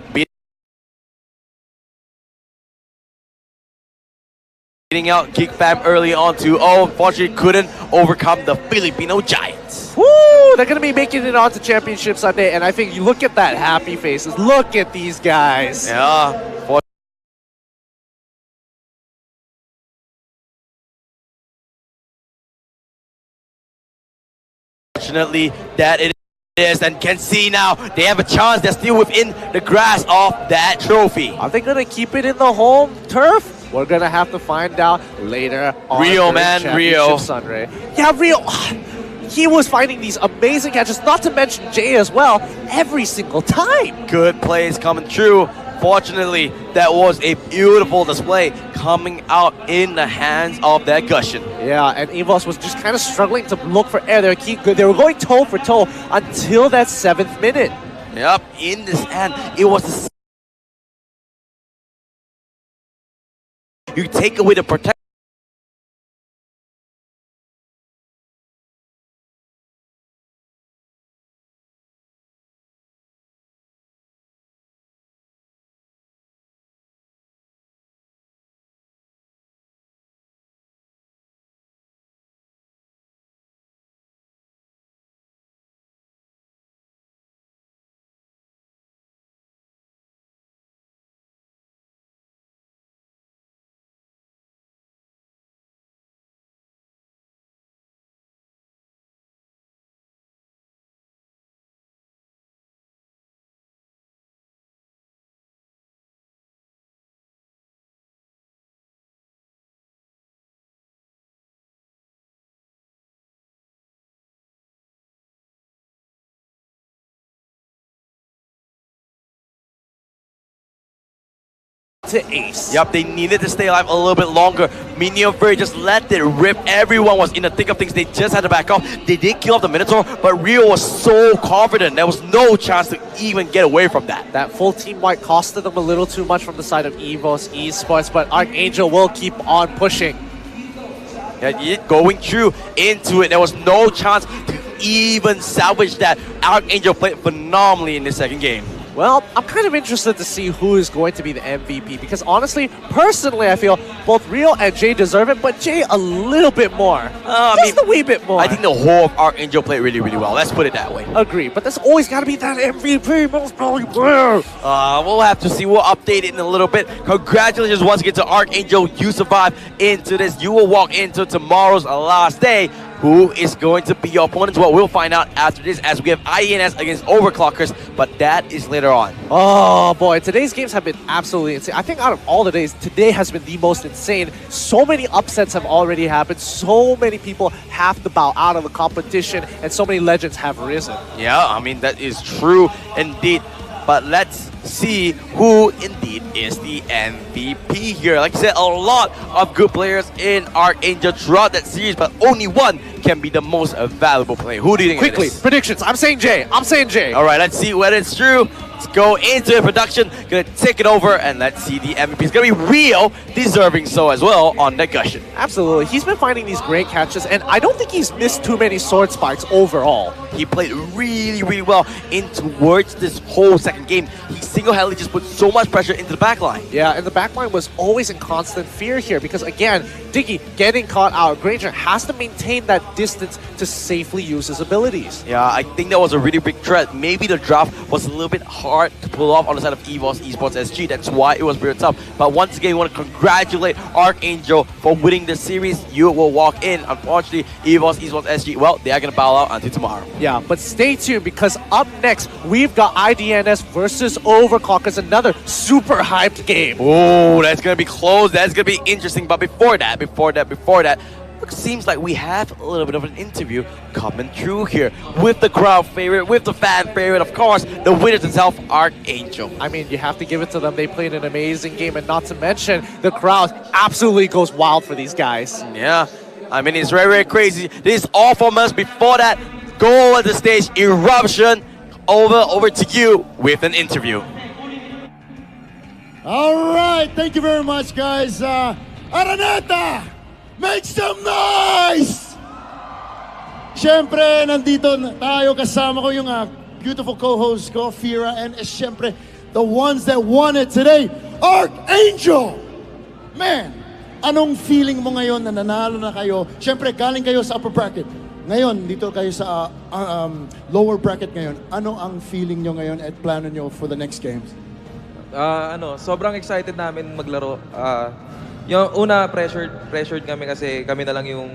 Beating out Geek Fam early on 2-0. Unfortunately, couldn't overcome the Filipino Giants. Woo! They're going to be making it on to Championship Sunday, and I think you look at that happy faces. Look at these guys. Yeah. Fortunately, that it is, and can see now they have a chance. They're still within the grasp of that trophy. Are they going to keep it in the home turf? We're going to have to find out later on. Rio, man, Rio. Sunday. Yeah, Rio. He was finding these amazing catches, not to mention Jay as well, every single time. Good plays coming through. Fortunately, that was a beautiful display coming out in the hands of that Gushin. Yeah, and EVOS was just kind of struggling to look for air. They were going toe for toe until that 7th minute. Yep, in this end, it was the you take away the protection. To Ace. Yep, they needed to stay alive a little bit longer. Minion Fury just let it rip. Everyone was in the thick of things. They just had to back off. They did kill off the Minotaur, but Rio was so confident. There was no chance to even get away from that. That full team wipe costed them a little too much from the side of EVOS Esports, but Archangel will keep on pushing. Yeah, going through into it. There was no chance to even salvage that. Archangel played phenomenally in the second game. Well, I'm kind of interested to see who is going to be the MVP because honestly, personally, I feel both Rio and Jay deserve it, but Jay a little bit more. Just a wee bit more. I think the whole of Archangel played really well. Let's put it that way. Agree, but there's always got to be that MVP, most valuable player. We'll have to see. We'll update it in a little bit. Congratulations once again to Archangel. You survived into this. You will walk into tomorrow's last day. Who is going to be your opponents? Well, we'll find out after this as we have INS against Overclockers, but that is later on. Oh boy, today's games have been absolutely insane. I think out of all the days, today has been the most insane. So many upsets have already happened. So many people have to bow out of the competition, and so many legends have risen. Yeah, I mean, that is true indeed. But let's see who indeed is the MVP here. Like I said, a lot of good players in Archangel throughout that series, but only one can be the most valuable player? Who do you think it Quickly, is? predictions. I'm saying Jay. I'm saying Jay. All right, let's see whether it's true. Let's go into production. Gonna take it over and let's see the MVP. It's gonna be Rio, deserving so as well on the Gushin. Absolutely. He's been finding these great catches, and I don't think he's missed too many sword spikes overall. He played really, really well in towards this whole second game. He single-handedly just put so much pressure into the backline. Yeah, and the backline was always in constant fear here because, again, Diggy getting caught out. Granger has to maintain that distance to safely use his abilities. Yeah, I think that was a really big threat. Maybe the draft was a little bit hard to pull off on the side of EVOS Esports SG. That's why it was very tough. But once again, we want to congratulate Archangel for winning the series. You will walk in. Unfortunately, EVOS Esports SG, well, they are going to bow out until tomorrow. Yeah, but stay tuned because up next, we've got IDNS versus Overclock as another super hyped game. Oh, that's going to be close. That's going to be interesting. But before that, it seems like we have a little bit of an interview coming through here with the crowd favorite, with the fan favorite, of course, the winners itself, Archangel. I mean, you have to give it to them. They played an amazing game, and not to mention, the crowd absolutely goes wild for these guys. Yeah, I mean, it's very, very crazy. This is all from us. Before that, go over the stage, Eruption, over to you with an interview. All right, thank you very much, guys. Araneta, make some noise! Siyempre, nandito tayo kasama ko yung beautiful co-host ko, Fira, and siyempre, the ones that won it today, Archangel! Man, anong feeling mo ngayon na nanalo na kayo? Siyempre, galing kayo sa upper bracket. Ngayon, dito kayo sa lower bracket ngayon. Ano ang feeling nyo ngayon at plano nyo for the next games? Sobrang excited namin maglaro. Yung una, pressured kami kasi kami na lang yung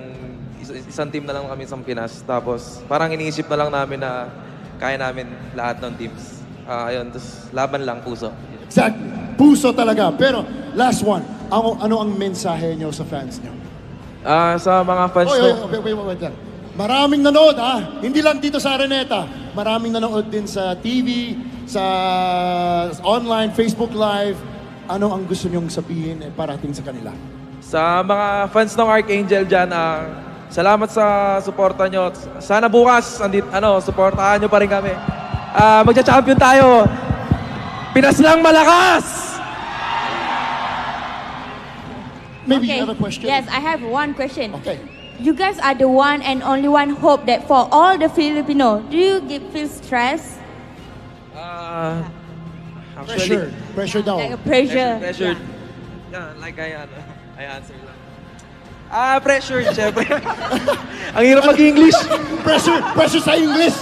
isang team na lang kami sa Pinas. Tapos parang iniisip na lang namin na kaya namin lahat ng teams. Ayun, tapos laban lang, puso. Exactly. Puso talaga. Pero last one, ano ang mensahe nyo sa fans nyo? Sa mga fans Wait. Maraming nanood Hindi lang dito sa Araneta. Maraming nanood din sa TV, sa online, Facebook Live. Ano ang gusto nyong sabihin parating sa kanila? Sa mga fans ng Archangel dyan, salamat sa suporta nyo. Sana bukas, suportahan nyo pa rin kami. Magcha-champion tayo. Pinas lang malakas! Maybe you have a question? Yes, I have one question. Okay. You guys are the one and only one hope that for all the Filipino. Do you feel stress? Actually, Pressure daw. Like a pressure? Pressured. Yeah, like I answer lang. Pressured, syempre. Ang hirap mag-English. Pressure sa English.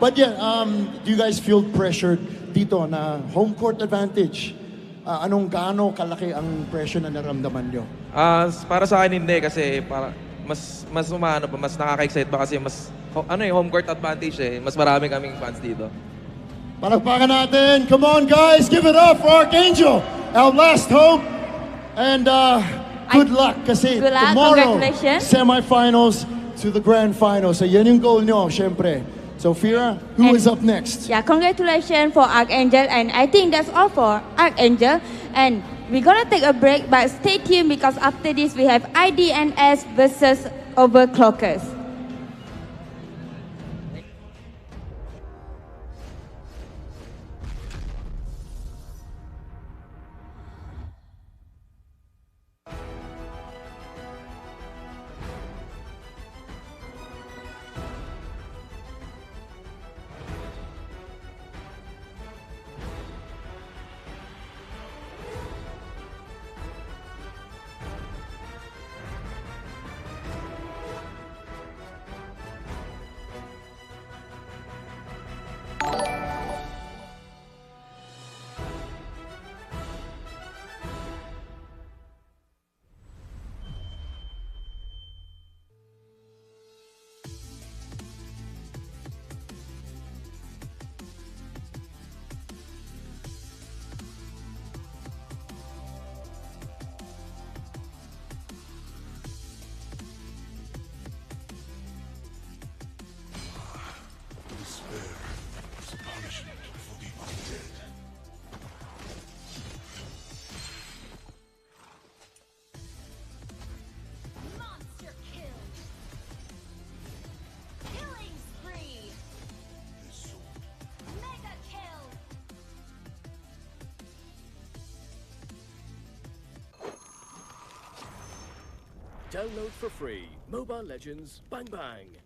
but yeah, do you guys feel pressured dito na home court advantage? Gaano kalaki ang pressure na naramdaman nyo? Para sa akin hindi kasi para mas nakaka-excite ba kasi home court advantage mas marami kaming fans dito. Palakpakan natin. Come on guys, give it up for Archangel, our last hope. And good luck kasi Good luck, tomorrow, congratulations. semifinals to the grand final. So yan yung goal nyo, syempre. So Fira, who is up next? Yeah, congratulations for Archangel, and I think that's all for Archangel. And we're gonna take a break, but stay tuned because after this we have IDNS versus Overclockers. Download for free. Mobile Legends Bang Bang.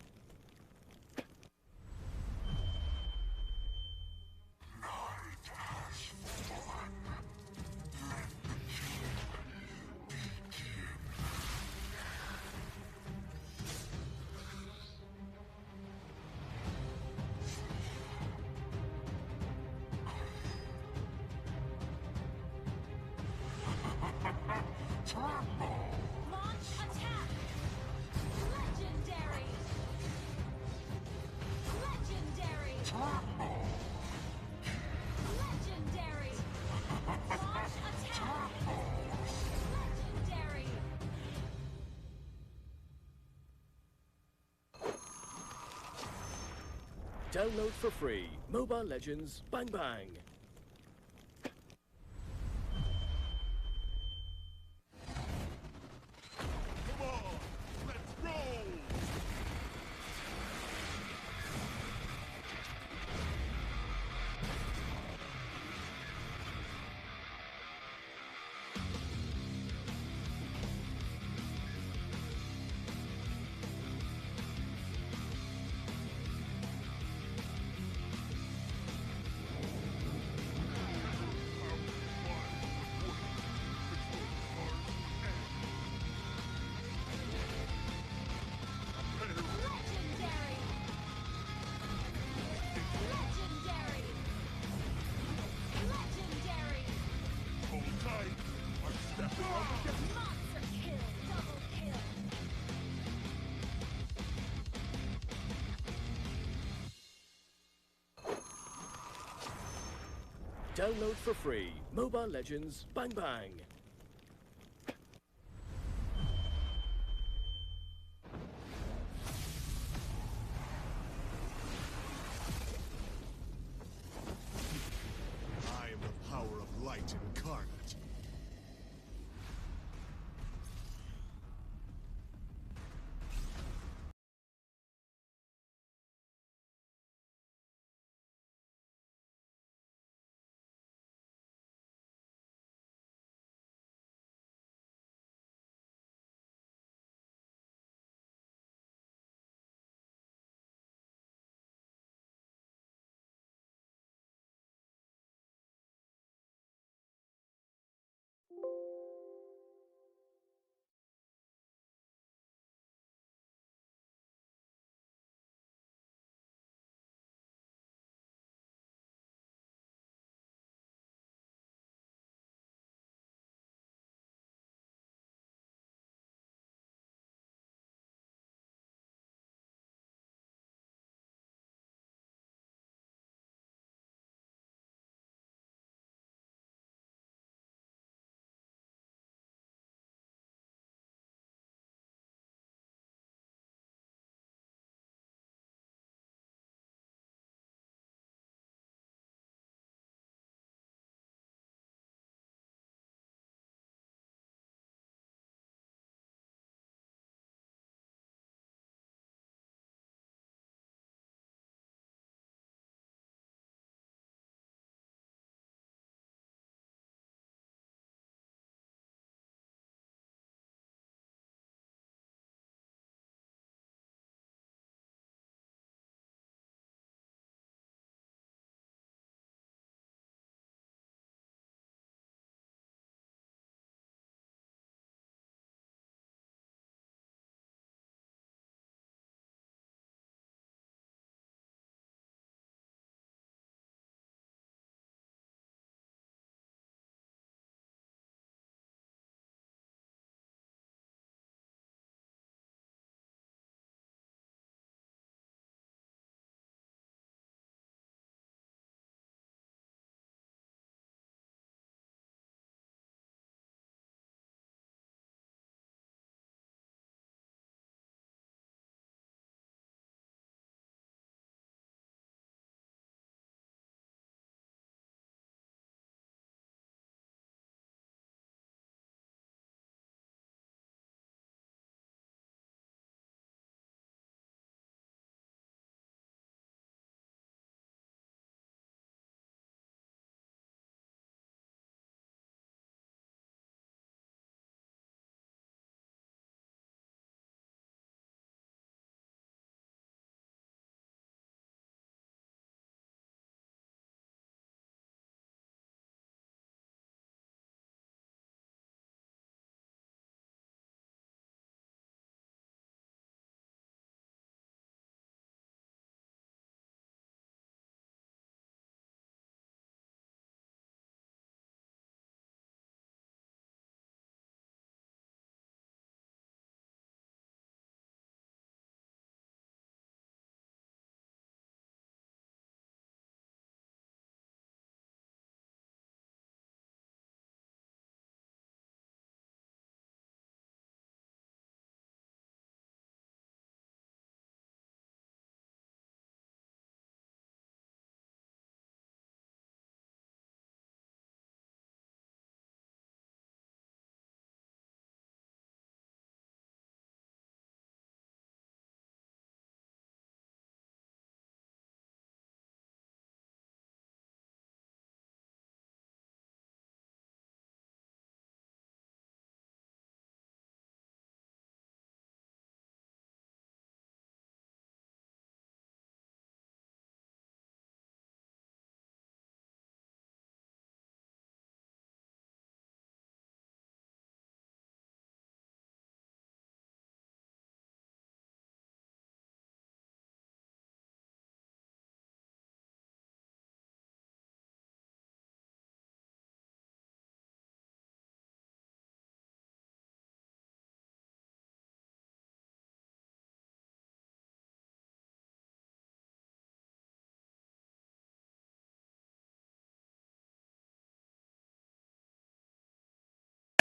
Launch attack! Legendary! Legendary! Legendary! Launch attack! Legendary! Download for free. Mobile Legends Bang Bang. Come on, let's roll! Legendary! Legendary! Legendary! Hold tight! I'm stepping on the gas! Monster kill! Double kill! Download for free. Mobile Legends Bang Bang. I am the power of light incarnate.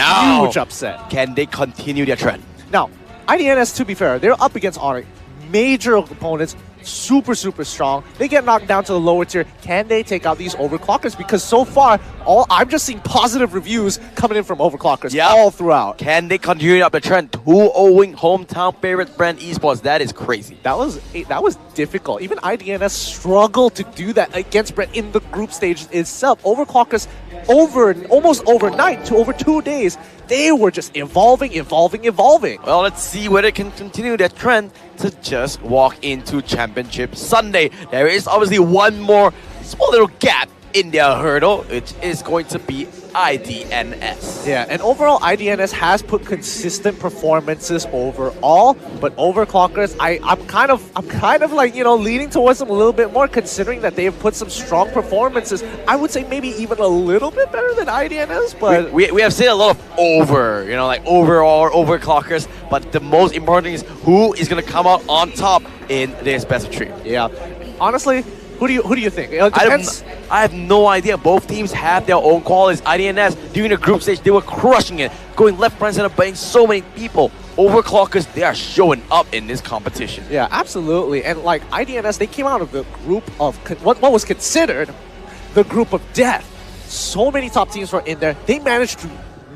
Now, Huge upset. can they continue their trend? Now, IDNS, to be fair, they're up against Onyx. Major opponents, super, super strong. They get knocked down to the lower tier. Can they take out these overclockers? Because so far, I'm just seeing positive reviews coming in from overclockers all throughout. Can they continue up the trend? 2-0ing hometown favorite brand esports. That is crazy. That was difficult. Even IDNS struggled to do that against Brett in the group stage itself. Overclockers almost overnight to over 2 days. They were just evolving. Well, let's see whether it can continue that trend to just walk into Championship Sunday. There is obviously one more small little gap in their hurdle, which is going to be IDNS. Yeah, and overall, IDNS has put consistent performances overall, but overclockers, I'm kind of like, leaning towards them a little bit more, considering that they have put some strong performances. I would say maybe even a little bit better than IDNS, but we have seen a lot of overall overclockers, but the most important thing is who is going to come out on top in this best of 3. Yeah, honestly, who do you think? It depends. I have no idea. Both teams have their own qualities. IDNS, during the group stage, they were crushing it, going left, right, center, beating so many people. Overclockers, they are showing up in this competition. Yeah, absolutely. And like IDNS, they came out of the group of what was considered the group of death. So many top teams were in there. They managed to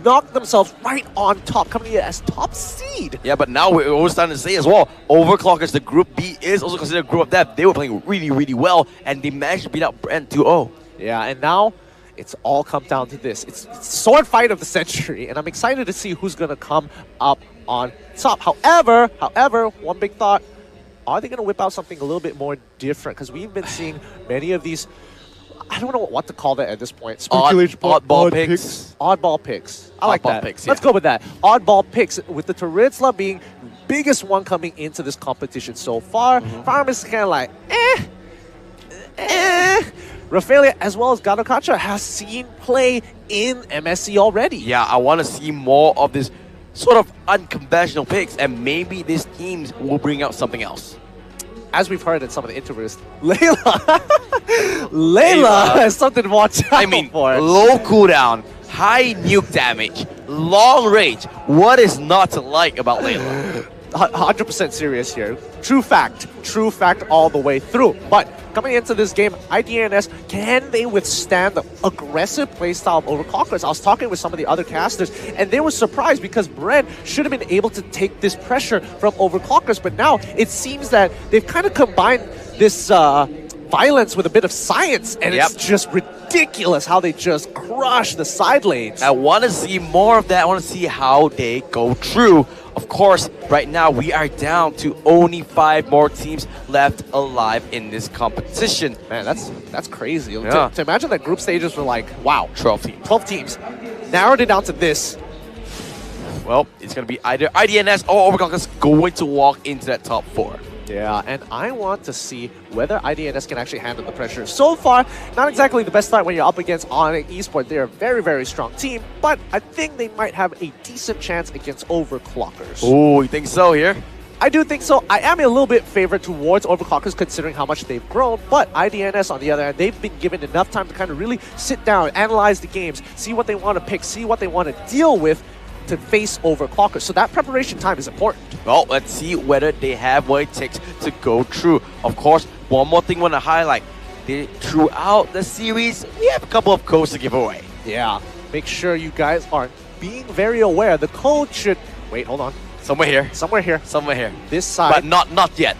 knock themselves right on top, coming in as top seed. Yeah, but now we're also starting to say as well, Overclockers, the group B is also considered a group of death. They were playing really, really well, and they managed to beat out Brent 2-0. Yeah, and now it's all come down to this. It's sword fight of the century, and I'm excited to see who's going to come up on top. However, one big thought, are they going to whip out something a little bit more different? Because we've been seeing many of these, I don't know what to call that at this point. Oddball picks. Oddball picks. I like that. Picks, Let's go with that. Oddball picks, with the Taritzla being biggest one coming into this competition so far. Farm is kind of like, Rafaelia as well as Gadokacha has seen play in MSC already. Yeah, I want to see more of this sort of unconventional picks, and maybe these teams will bring out something else. As we've heard in some of the interviews, Layla has something to watch out for. Low cooldown, high nuke damage, long range. What is not to like about Layla? 100% serious here. True fact all the way through. But coming into this game, IDNS, can they withstand the aggressive playstyle of Overclockers? I was talking with some of the other casters, and they were surprised because Bren should have been able to take this pressure from Overclockers, but now it seems that they've kind of combined this violence with a bit of science, and it's just ridiculous how they just crush the side lanes. I want to see more of that. I want to see how they go through. Of course, right now we are down to only 5 more teams left alive in this competition. Man, that's crazy. Yeah. To imagine that group stages were like, wow, 12 teams. 12 teams. Narrowed it down to this. Well, it's going to be either IDNS or Overclockers going to walk into that top 4. Yeah, and I want to see whether IDNS can actually handle the pressure. So far, not exactly the best start when you're up against Onyx Esports. They're a very, very strong team, but I think they might have a decent chance against Overclockers. Oh, you think so here? I do think so. I am a little bit favored towards Overclockers considering how much they've grown, but IDNS, on the other hand, they've been given enough time to kind of really sit down, analyze the games, see what they want to pick, see what they want to deal with to face Overclockers. So that preparation time is important. Well, let's see whether they have what it takes to go through. Of course, one more thing I want to highlight. Throughout the series, we have a couple of codes to give away. Yeah, make sure you guys are being very aware. The code should... Wait, hold on. Somewhere here. Somewhere here. Somewhere here. This side. But not yet.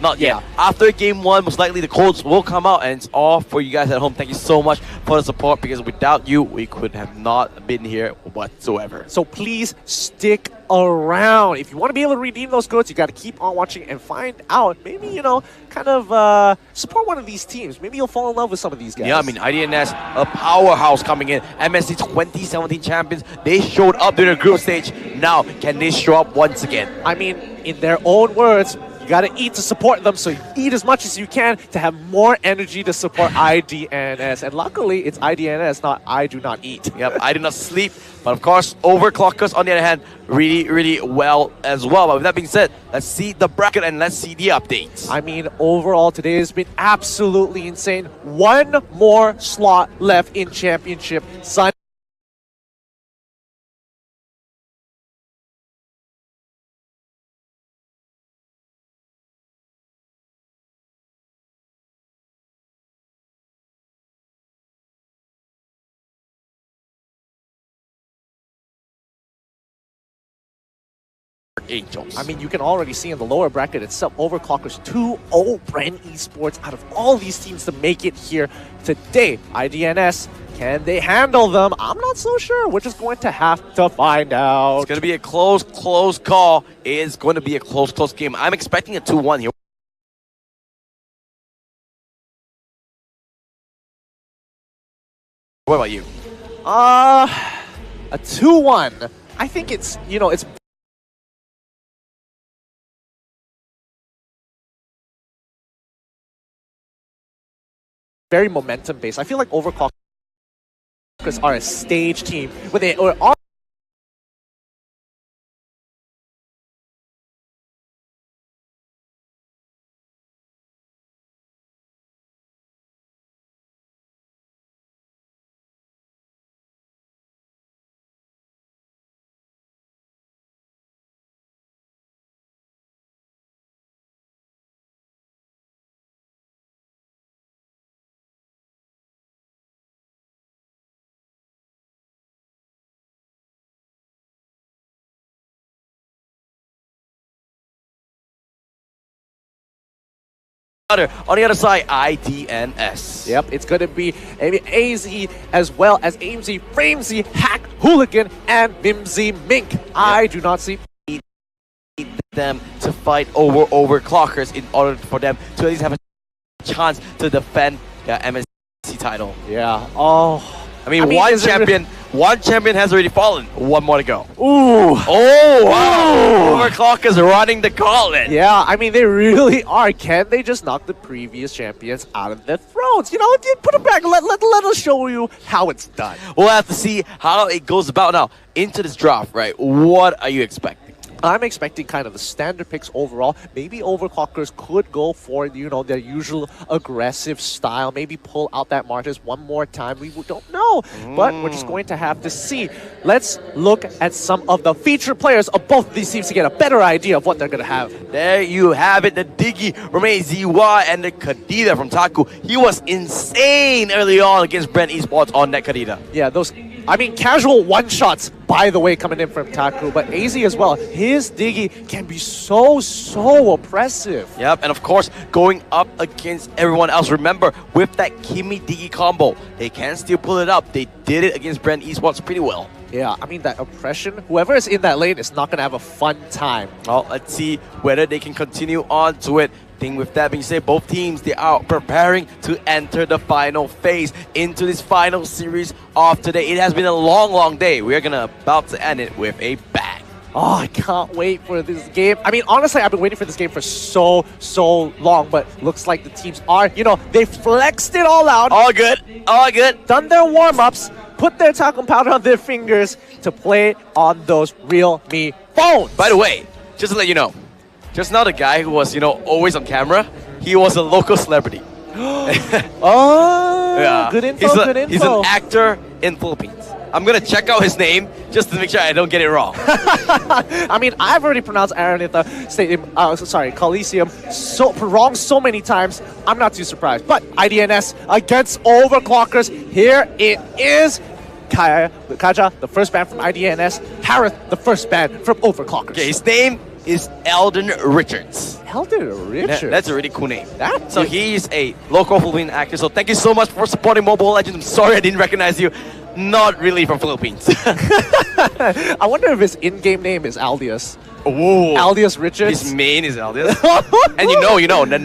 After game 1, most likely the codes will come out, and it's all for you guys at home. Thank you so much for the support, because without you, we could have not been here whatsoever. So please stick around. If you want to be able to redeem those codes, you got to keep on watching and find out. Maybe, kind of support one of these teams. Maybe you'll fall in love with some of these guys. Yeah, I mean, IDNS, a powerhouse coming in. MSC 2017 champions. They showed up during the group stage. Now, can they show up once again? I mean, in their own words, you got to eat to support them, so eat as much as you can to have more energy to support IDNS. And luckily, it's IDNS, not I do not eat. Yep, I do not sleep. But of course, Overclockers, on the other hand, really, really well as well. But with that being said, let's see the bracket and let's see the updates. I mean, overall, today has been absolutely insane. One more slot left in Championship Sunday. Angels. I mean, you can already see in the lower bracket itself, Overclockers 2-0 Brand Esports out of all these teams to make it here today. IDNS, can they handle them? I'm not so sure. We're just going to have to find out. It's going to be a close call. It's going to be a close game. I'm expecting a 2-1 here. What about you? A 2-1. I think it's, it's very momentum based. I feel like Overclockers are a stage team where they are On the other side, IDNS. Yep, it's going to be AZ as well as AMZ, Framesy, Hack, Hooligan, and Mimsy Mink. Yep. I do not see them to fight Overclockers in order for them to at least have a chance to defend the MSC title. Yeah. Oh. I mean one champion has already fallen. One more to go. Ooh. Oh, wow. Overclockers running the gauntlet. Yeah, I mean, they really are. Can they just knock the previous champions out of their thrones? Put them back. Let us show you how it's done. We'll have to see how it goes about now. Into this draft, right? What are you expecting? I'm expecting kind of the standard picks overall. Maybe Overclockers could go for, their usual aggressive style. Maybe pull out that Martyrs one more time. We don't know. But we're just going to have to see. Let's look at some of the featured players of both of these teams to get a better idea of what they're going to have. There you have it. The Diggy, Remain ZY, and the Kadita from Taku. He was insane early on against Brent Esports on that Kadita. Yeah, casual one-shots, by the way, coming in from Taku, but AZ as well. His Diggy can be so oppressive. Yep, and of course, going up against everyone else. Remember, with that Kimmy Diggy combo, they can still pull it up. They did it against Brand Esports pretty well. Yeah, I mean, that oppression, whoever is in that lane is not going to have a fun time. Well, let's see whether they can continue on to it. With that being said, both teams, they are preparing to enter the final phase into this final series of today. It has been a long day. We're about to end it with a bang. Oh, I can't wait for this game. I mean, honestly, I've been waiting for this game for so long, but looks like the teams are, they flexed it all out. All good. Done their warm-ups, put their talcum powder on their fingers to play on those Realme phones. By the way, just to let you know, just now the guy who was, always on camera, he was a local celebrity. Oh, yeah. Good info, He's an actor in Philippines. I'm going to check out his name just to make sure I don't get it wrong. I mean, I've already pronounced Aranitha Coliseum wrong so many times. I'm not too surprised. But IDNS against Overclockers. Here it is. Kaja, the first ban from IDNS. Harith, the first ban from Overclockers. Okay, his name is Eldon Richards. Eldon Richards? That's a really cool name. So he's a local Philippine actor. So thank you so much for supporting Mobile Legends. I'm sorry I didn't recognize you. Not really from Philippines. I wonder if his in-game name is Aldius. Ooh. Aldius Richards. His main is Aldius. And the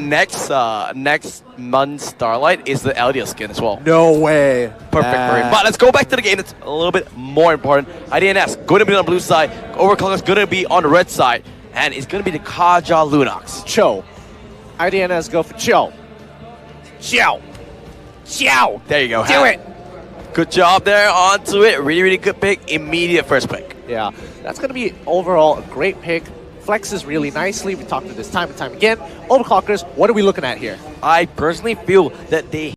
next month's Starlight is the Aldius skin as well. No way. Perfect for him. But let's go back to the game. It's a little bit more important. IDNS going to be on the blue side. Overclockers going to be on the red side. And it's going to be the Kaja Lunox. Cho. IDNS go for Cho. Chow. There you go. Do it. Good job there. Onto it. Really good pick. Immediate first pick. Yeah, that's going to be overall a great pick. Flexes really nicely. We talked about this time and time again. Overclockers, what are we looking at here? I personally feel that they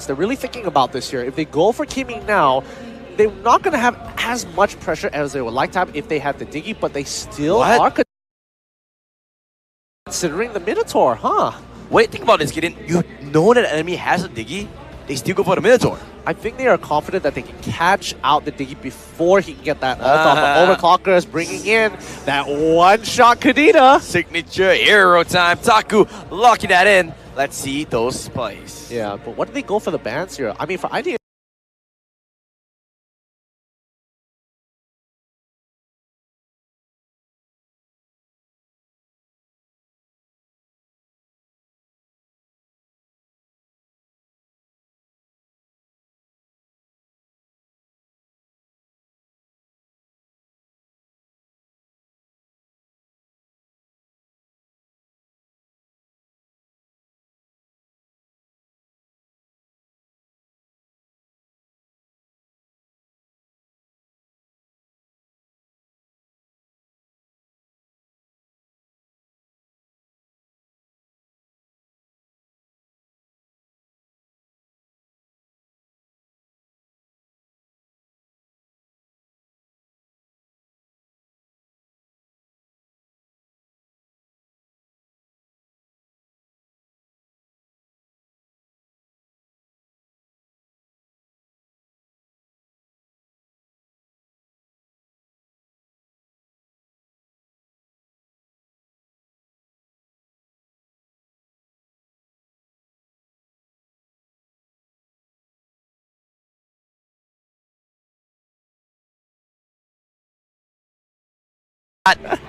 They're really thinking about this here. If they go for Kimmy now, they're not going to have as much pressure as they would like to have if they had the Diggy, but they still are considering the Minotaur, huh? Wait, think about this, Gideon. You know that the enemy has a Diggy, they still go for the Minotaur. I think they are confident that they can catch out the Diggy before he can get that ult off. But Overclockers bringing in that one-shot Kadena. Signature hero time. Taku locking that in. Let's see those plays. Yeah, but what do they go for the bans here? I mean, for ID,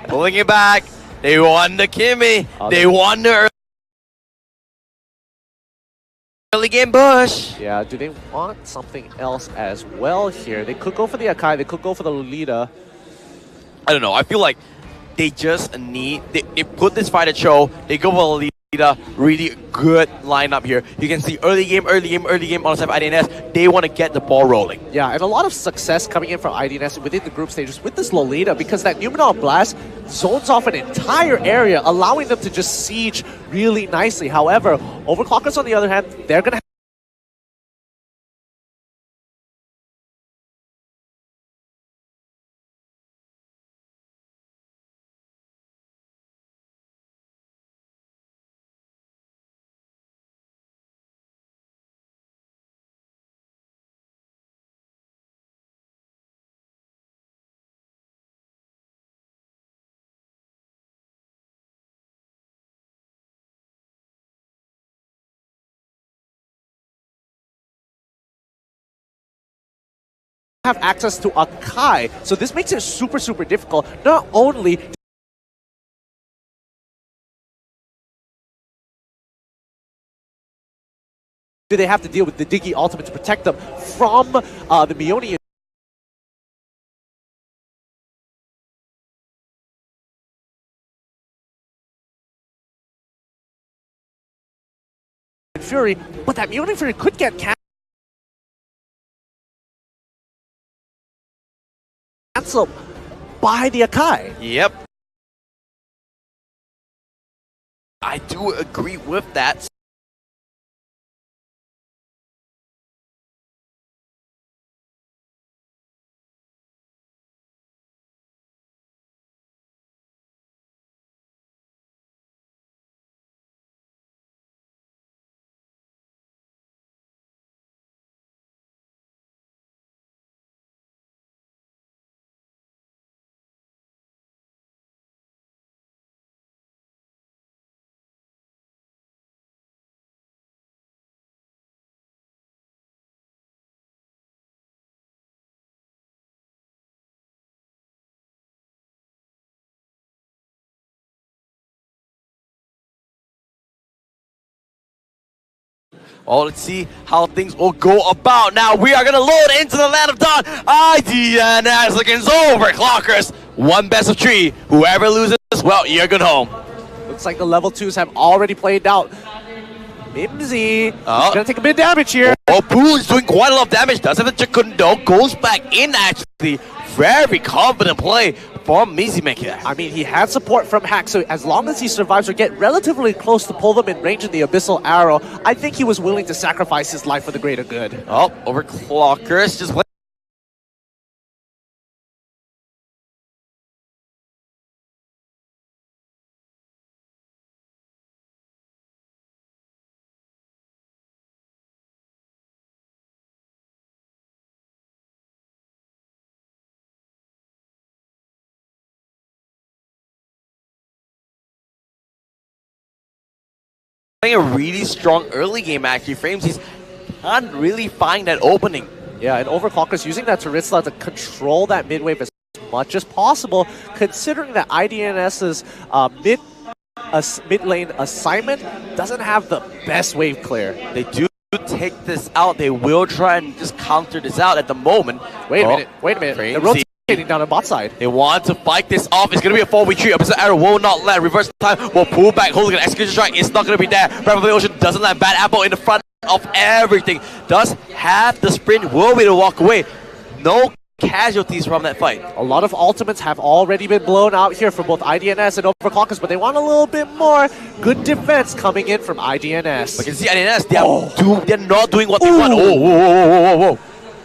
Pulling it back. They won the Kimmy. They won the early game push. yeah, do they want something else as well here? They could go for the Akai, they could go for the Lolita. I don't know. I feel like they just need... They put this fight at show. They go for Lolita. Really good lineup here. You can see early game on the side of IDNS. They want to get the ball rolling. Yeah, and a lot of success coming in from IDNS within the group stages with this Lolita because that Numenor Blast zones off an entire area, allowing them to just siege really nicely. However, Overclockers on the other hand, they're going to have access to Akai. So this makes it super, super difficult. Not only do they have to deal with the Diggy ultimate to protect them from the Mioni Fury, but that Mioni Fury could get cancelled by the Akai. Yep. I do agree with that. Well, let's see how things will go about. Now we are going to load into the Land of Dawn. IDNS against Overclockers. One best of three. Whoever loses, well, you're going home. Looks like the level 2s have already played out. Mimsy is going to take a bit of damage here. Oh, Boo's doing quite a lot of damage. Does have the Chakundo. Goes back in, actually. Very confident play from Mizimek here. I mean, he had support from Hack, so as long as he survives or get relatively close to pull them in range of the Abyssal Arrow, I think he was willing to sacrifice his life for the greater good. Oh, overclockers just playing a really strong early game actually. Frames, he's can't really find that opening. Yeah, and Overclockers using that Turritza to control that mid-wave as much as possible, considering that IDNS's mid lane assignment doesn't have the best wave clear. They do take this out. They will try and just counter this out at the moment. Wait a minute. Frames, They're rotating down the bot side. they want to fight this off. It's going to be a 4v3. Abyssal Arrow will not land. Reverse time will pull back. Hooligan Execution Strike is not going to be there. Revelation Ocean doesn't land. Bad Apple in the front of everything. Does have the sprint. Will be to walk away. No casualties from that fight. A lot of ultimates have already been blown out here for both IDNS and Overclockers, but they want a little bit more. Good defense coming in from IDNS. But you can see IDNS, they're not doing what they want. Oh, whoa, whoa, whoa.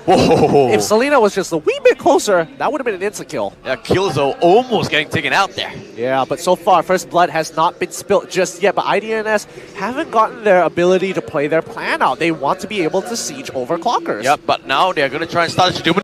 If Selena was just a wee bit closer, that would have been an insta-kill. Yeah, Killzo almost getting taken out there. Yeah, but so far, First Blood has not been spilt just yet, but IDNS haven't gotten their ability to play their plan out. They want to be able to siege Overclockers. Yep, but now they're going to try and start a Shaduma